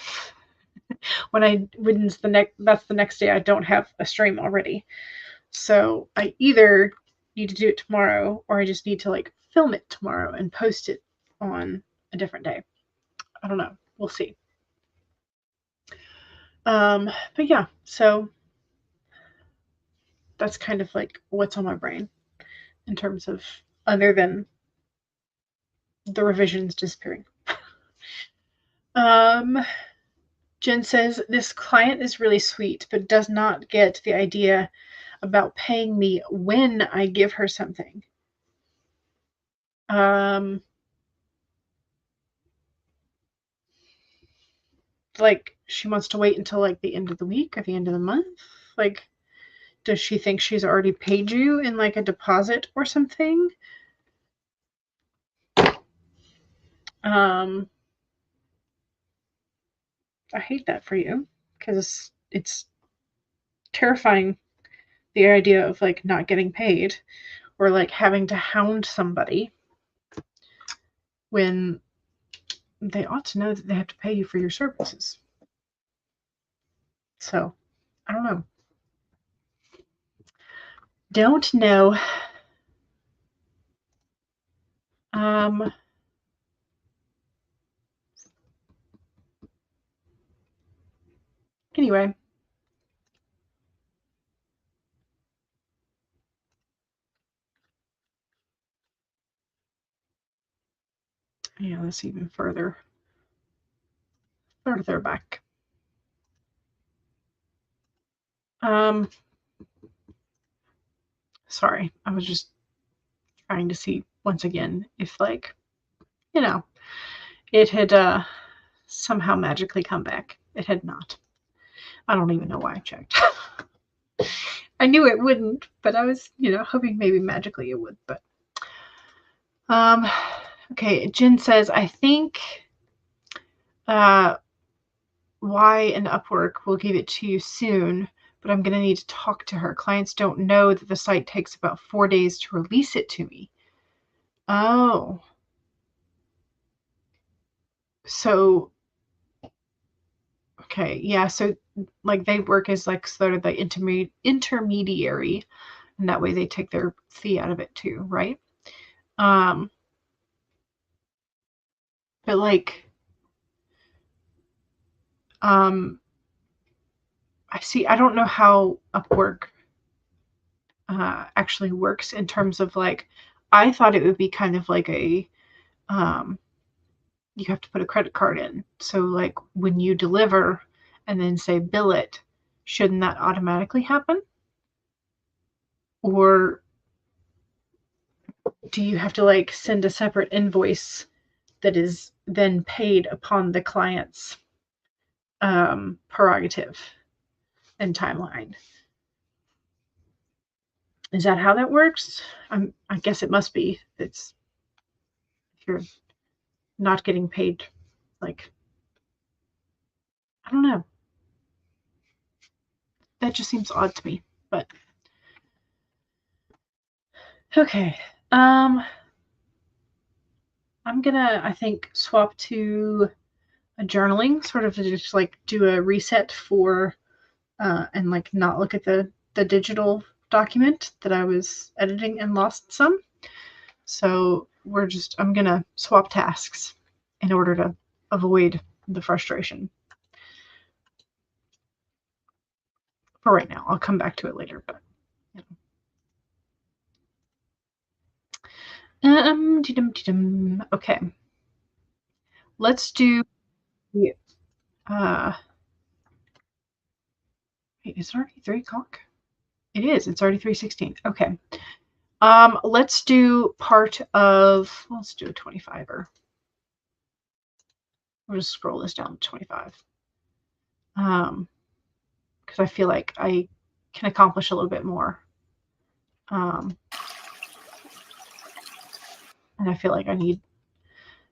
That's the next day I don't have a stream already. So I either need to do it tomorrow or I just need to like film it tomorrow and post it on a different day. I don't know. We'll see. But yeah, so that's kind of like what's on my brain in terms of other than the revisions disappearing. Jen says, this client is really sweet, but does not get the idea about paying me when I give her something. Like, she wants to wait until like the end of the week or the end of the month. Like, does she think she's already paid you in like a deposit or something? I hate that for you, because it's terrifying, the idea of like not getting paid or like having to hound somebody when they ought to know that they have to pay you for your services. So, I don't know. Don't know. Anyway. Yeah, that's even further back. Sorry, I was just trying to see once again if, like, you know, it had somehow magically come back. It had not. I don't even know why I checked. I knew it wouldn't, but I was, hoping maybe magically it would. But okay, Jen says, I think why an Upwork will give it to you soon, but I'm going to need to talk to her. Clients don't know that the site takes about 4 days to release it to me. Oh. So, okay, yeah, so like they work as like sort of the intermediary, and that way they take their fee out of it too, right? But like, I don't know how Upwork actually works in terms of like, I thought it would be kind of like a, you have to put a credit card in. So like when you deliver and then say bill it, shouldn't that automatically happen? Or do you have to like send a separate invoice that is then paid upon the client's prerogative and timeline? Is that how that works? I guess it must be. It's if you're not getting paid, like, I don't know. That just seems odd to me. But okay. I'm gonna, I think, swap to a journaling, sort of to just like do a reset for and like not look at the digital document that I was editing and lost some. So I'm gonna swap tasks in order to avoid the frustration. For right now, I'll come back to it later, but okay. Let's do wait, is it already 3 o'clock? It is. It's already 3:16. Okay. Let's do let's do a 25er. We'll just scroll this down to 25. Because I feel like I can accomplish a little bit more. And I feel like I need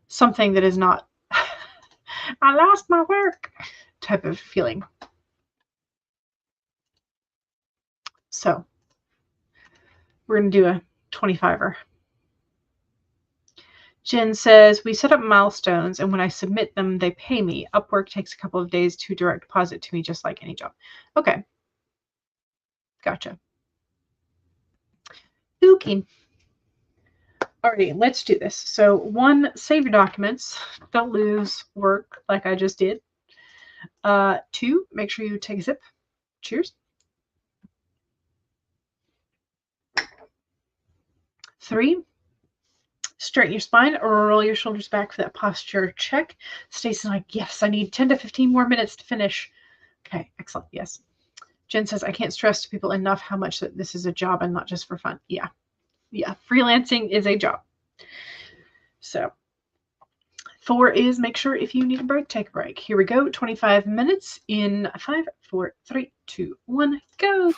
something that is not I lost my work type of feeling. So we're going to do a 25er. Jen says, we set up milestones, and when I submit them, they pay me. Upwork takes a couple of days to direct deposit to me, just like any job. Okay. Gotcha. Okay. Alrighty, let's do this. So 1, save your documents. Don't lose work like I just did. 2, make sure you take a sip. Cheers. 3, Straighten your spine, roll your shoulders back for that posture check. Stacy's like, yes, I need 10 to 15 more minutes to finish. Okay, excellent. Yes. Jen says, I can't stress to people enough how much that this is a job and not just for fun. Yeah. Yeah. Freelancing is a job. So 4 is make sure if you need a break, take a break. Here we go. 25 minutes in 5, 4, 3, 2, 1, go.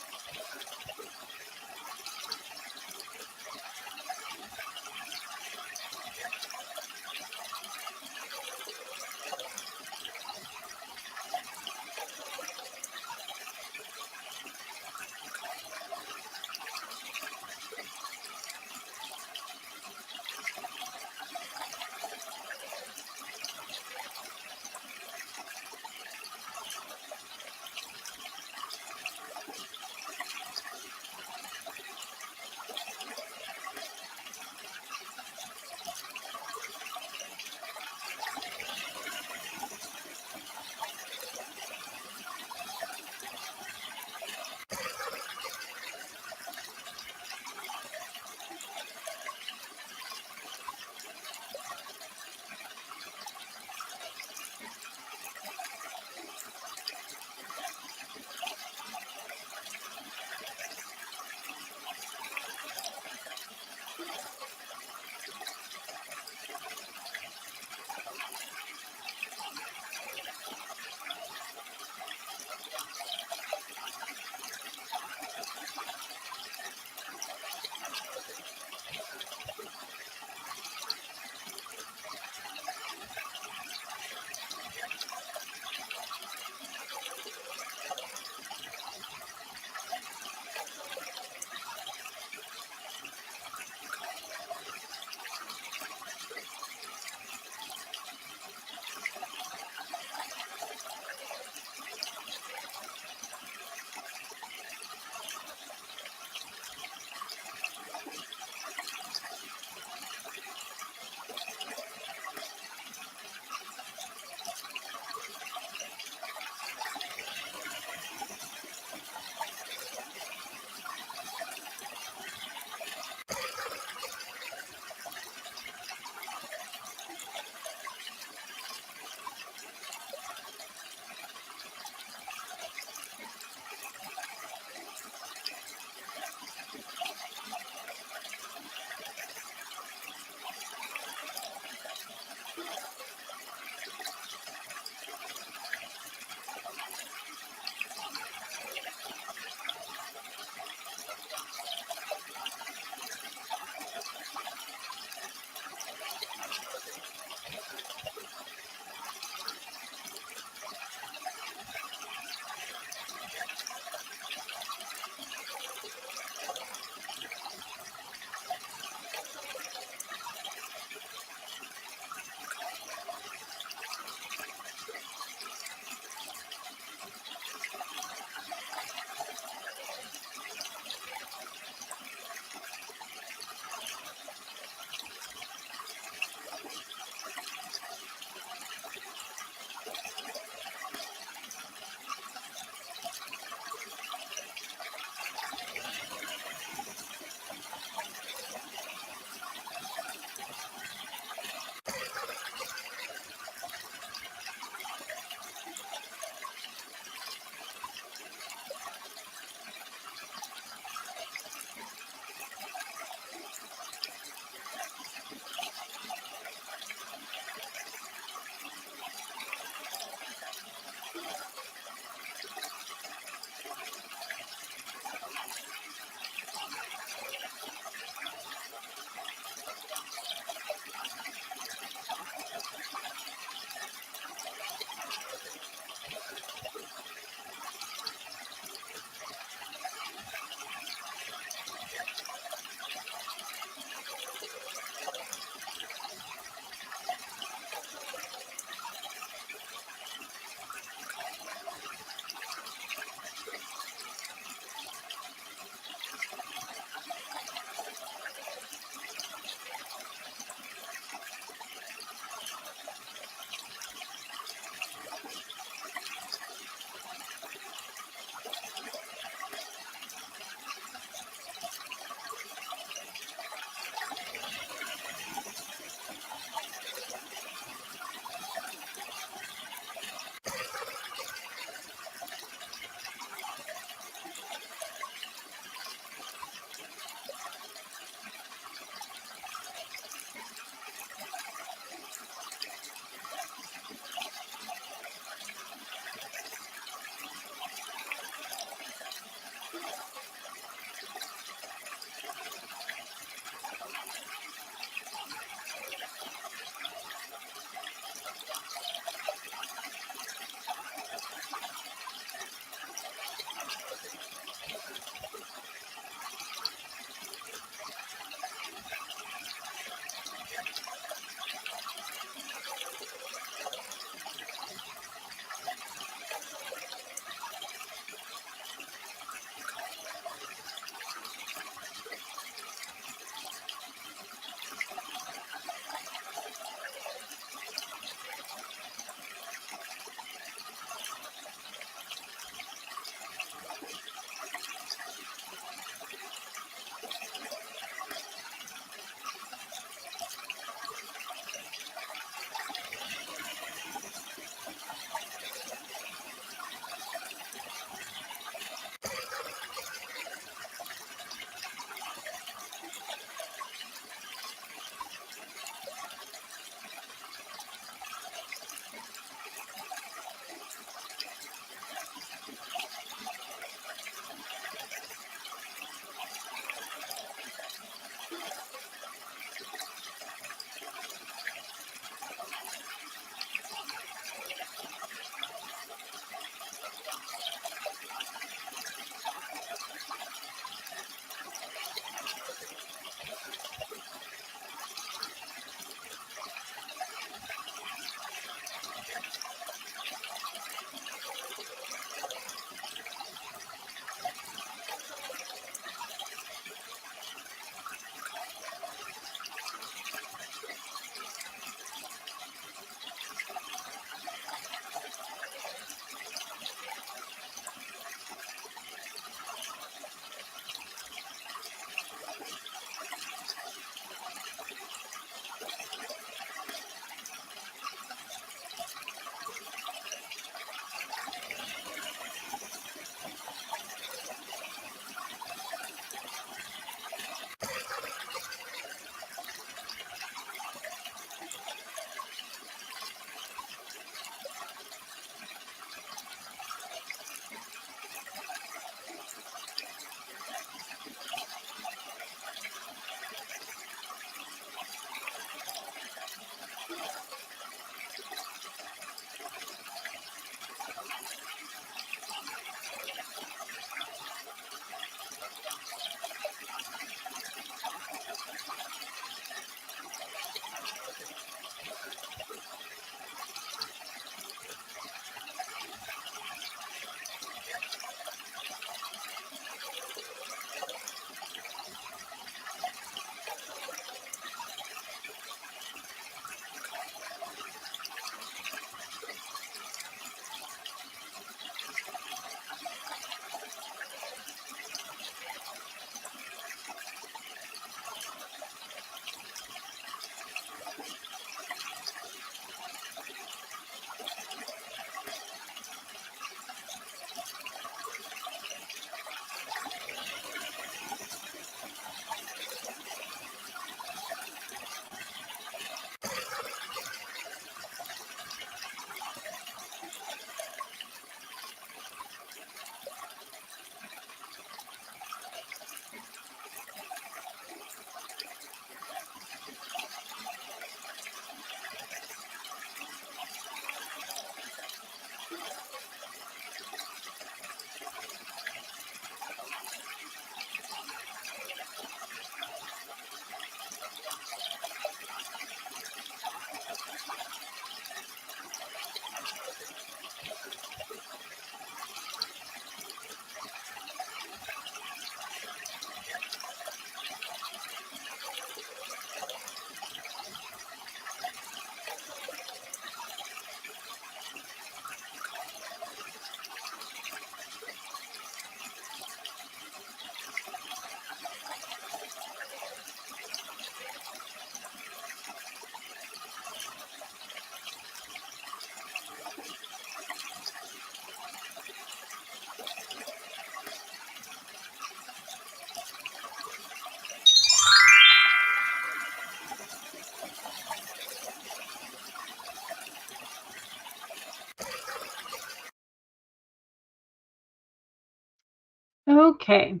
Okay.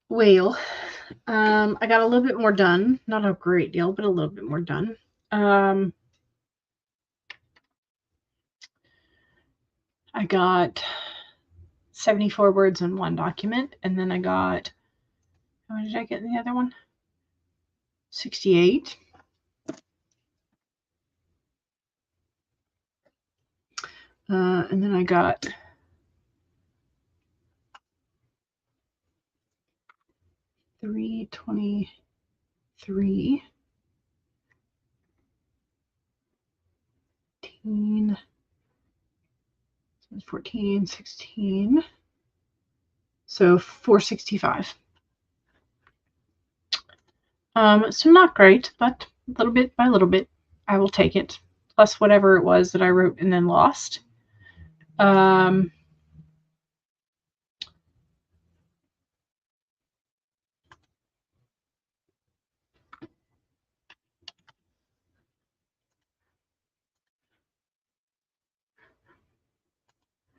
Well, I got a little bit more done. Not a great deal, but a little bit more done. I got 74 words in one document, and then I got, how many did I get in the other one? 68. And then I got 323, 14, 16. So 465. So not great, but little bit by little bit, I will take it. Plus whatever it was that I wrote and then lost.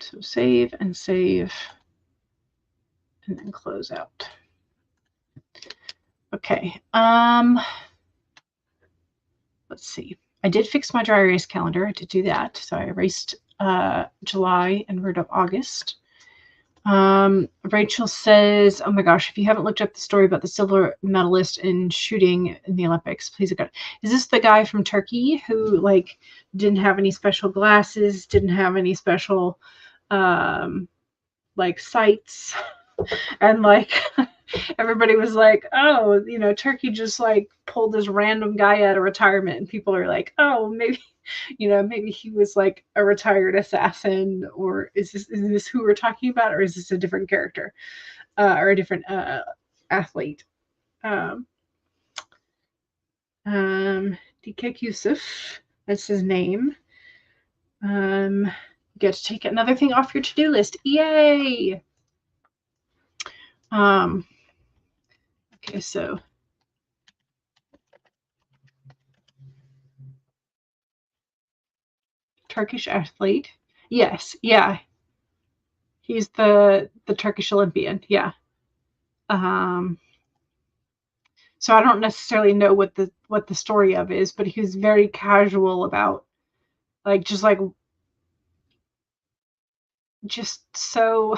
So save and save, and then close out. Okay. Let's see. I did fix my dry erase calendar. I did do that. So I erased July and wrote up August. Rachel says, oh my gosh, if you haven't looked up the story about the silver medalist in shooting in the Olympics, please look at it. Is this the guy from Turkey who like didn't have any special glasses, didn't have any special like sights, and like everybody was like, oh, you know, Turkey just like pulled this random guy out of retirement, and people are like, oh, maybe, you know, maybe he was like a retired assassin, or is this who we're talking about, or is this a different character, or a different athlete? Dikek Yusuf, that's his name. You get to take another thing off your to-do list. Yay! Okay, so Turkish athlete. Yes, yeah. He's the Turkish Olympian, yeah. So I don't necessarily know what the story of is, but he was very casual about like just so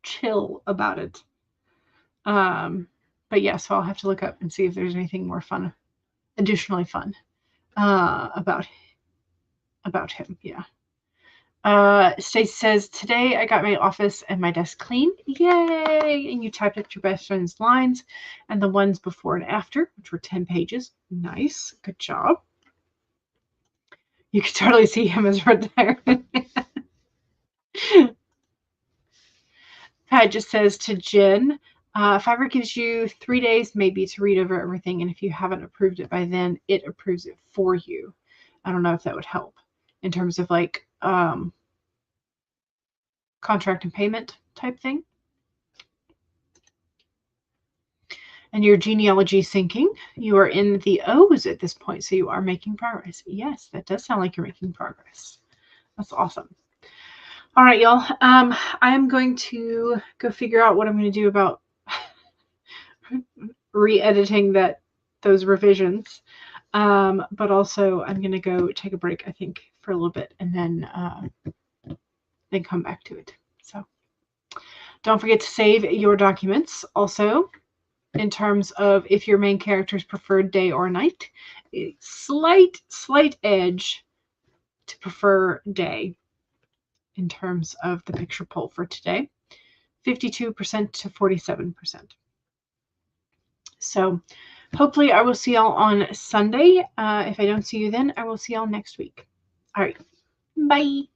chill about it. But yeah, so I'll have to look up and see if there's anything more fun, additionally fun, about him. Yeah. Stacey says, today I got my office and my desk clean. Yay! And you typed up your best friend's lines and the ones before and after, which were 10 pages. Nice. Good job. You could totally see him as retirement. Pat just says to Jen, Fiverr gives you 3 days maybe to read over everything, and if you haven't approved it by then, it approves it for you. I don't know if that would help in terms of like contract and payment type thing. And your genealogy syncing. You are in the O's at this point, so you are making progress. Yes, that does sound like you're making progress. That's awesome. All right, y'all. I am going to go figure out what I'm going to do about re-editing those revisions. But also I'm going to go take a break, I think, for a little bit, and then come back to it. So don't forget to save your documents. Also, in terms of if your main character's preferred day or night, a slight edge to prefer day in terms of the picture poll for today, 52% to 47%. So hopefully I will see y'all on Sunday. If I don't see you then, I will see y'all next week. All right. Bye.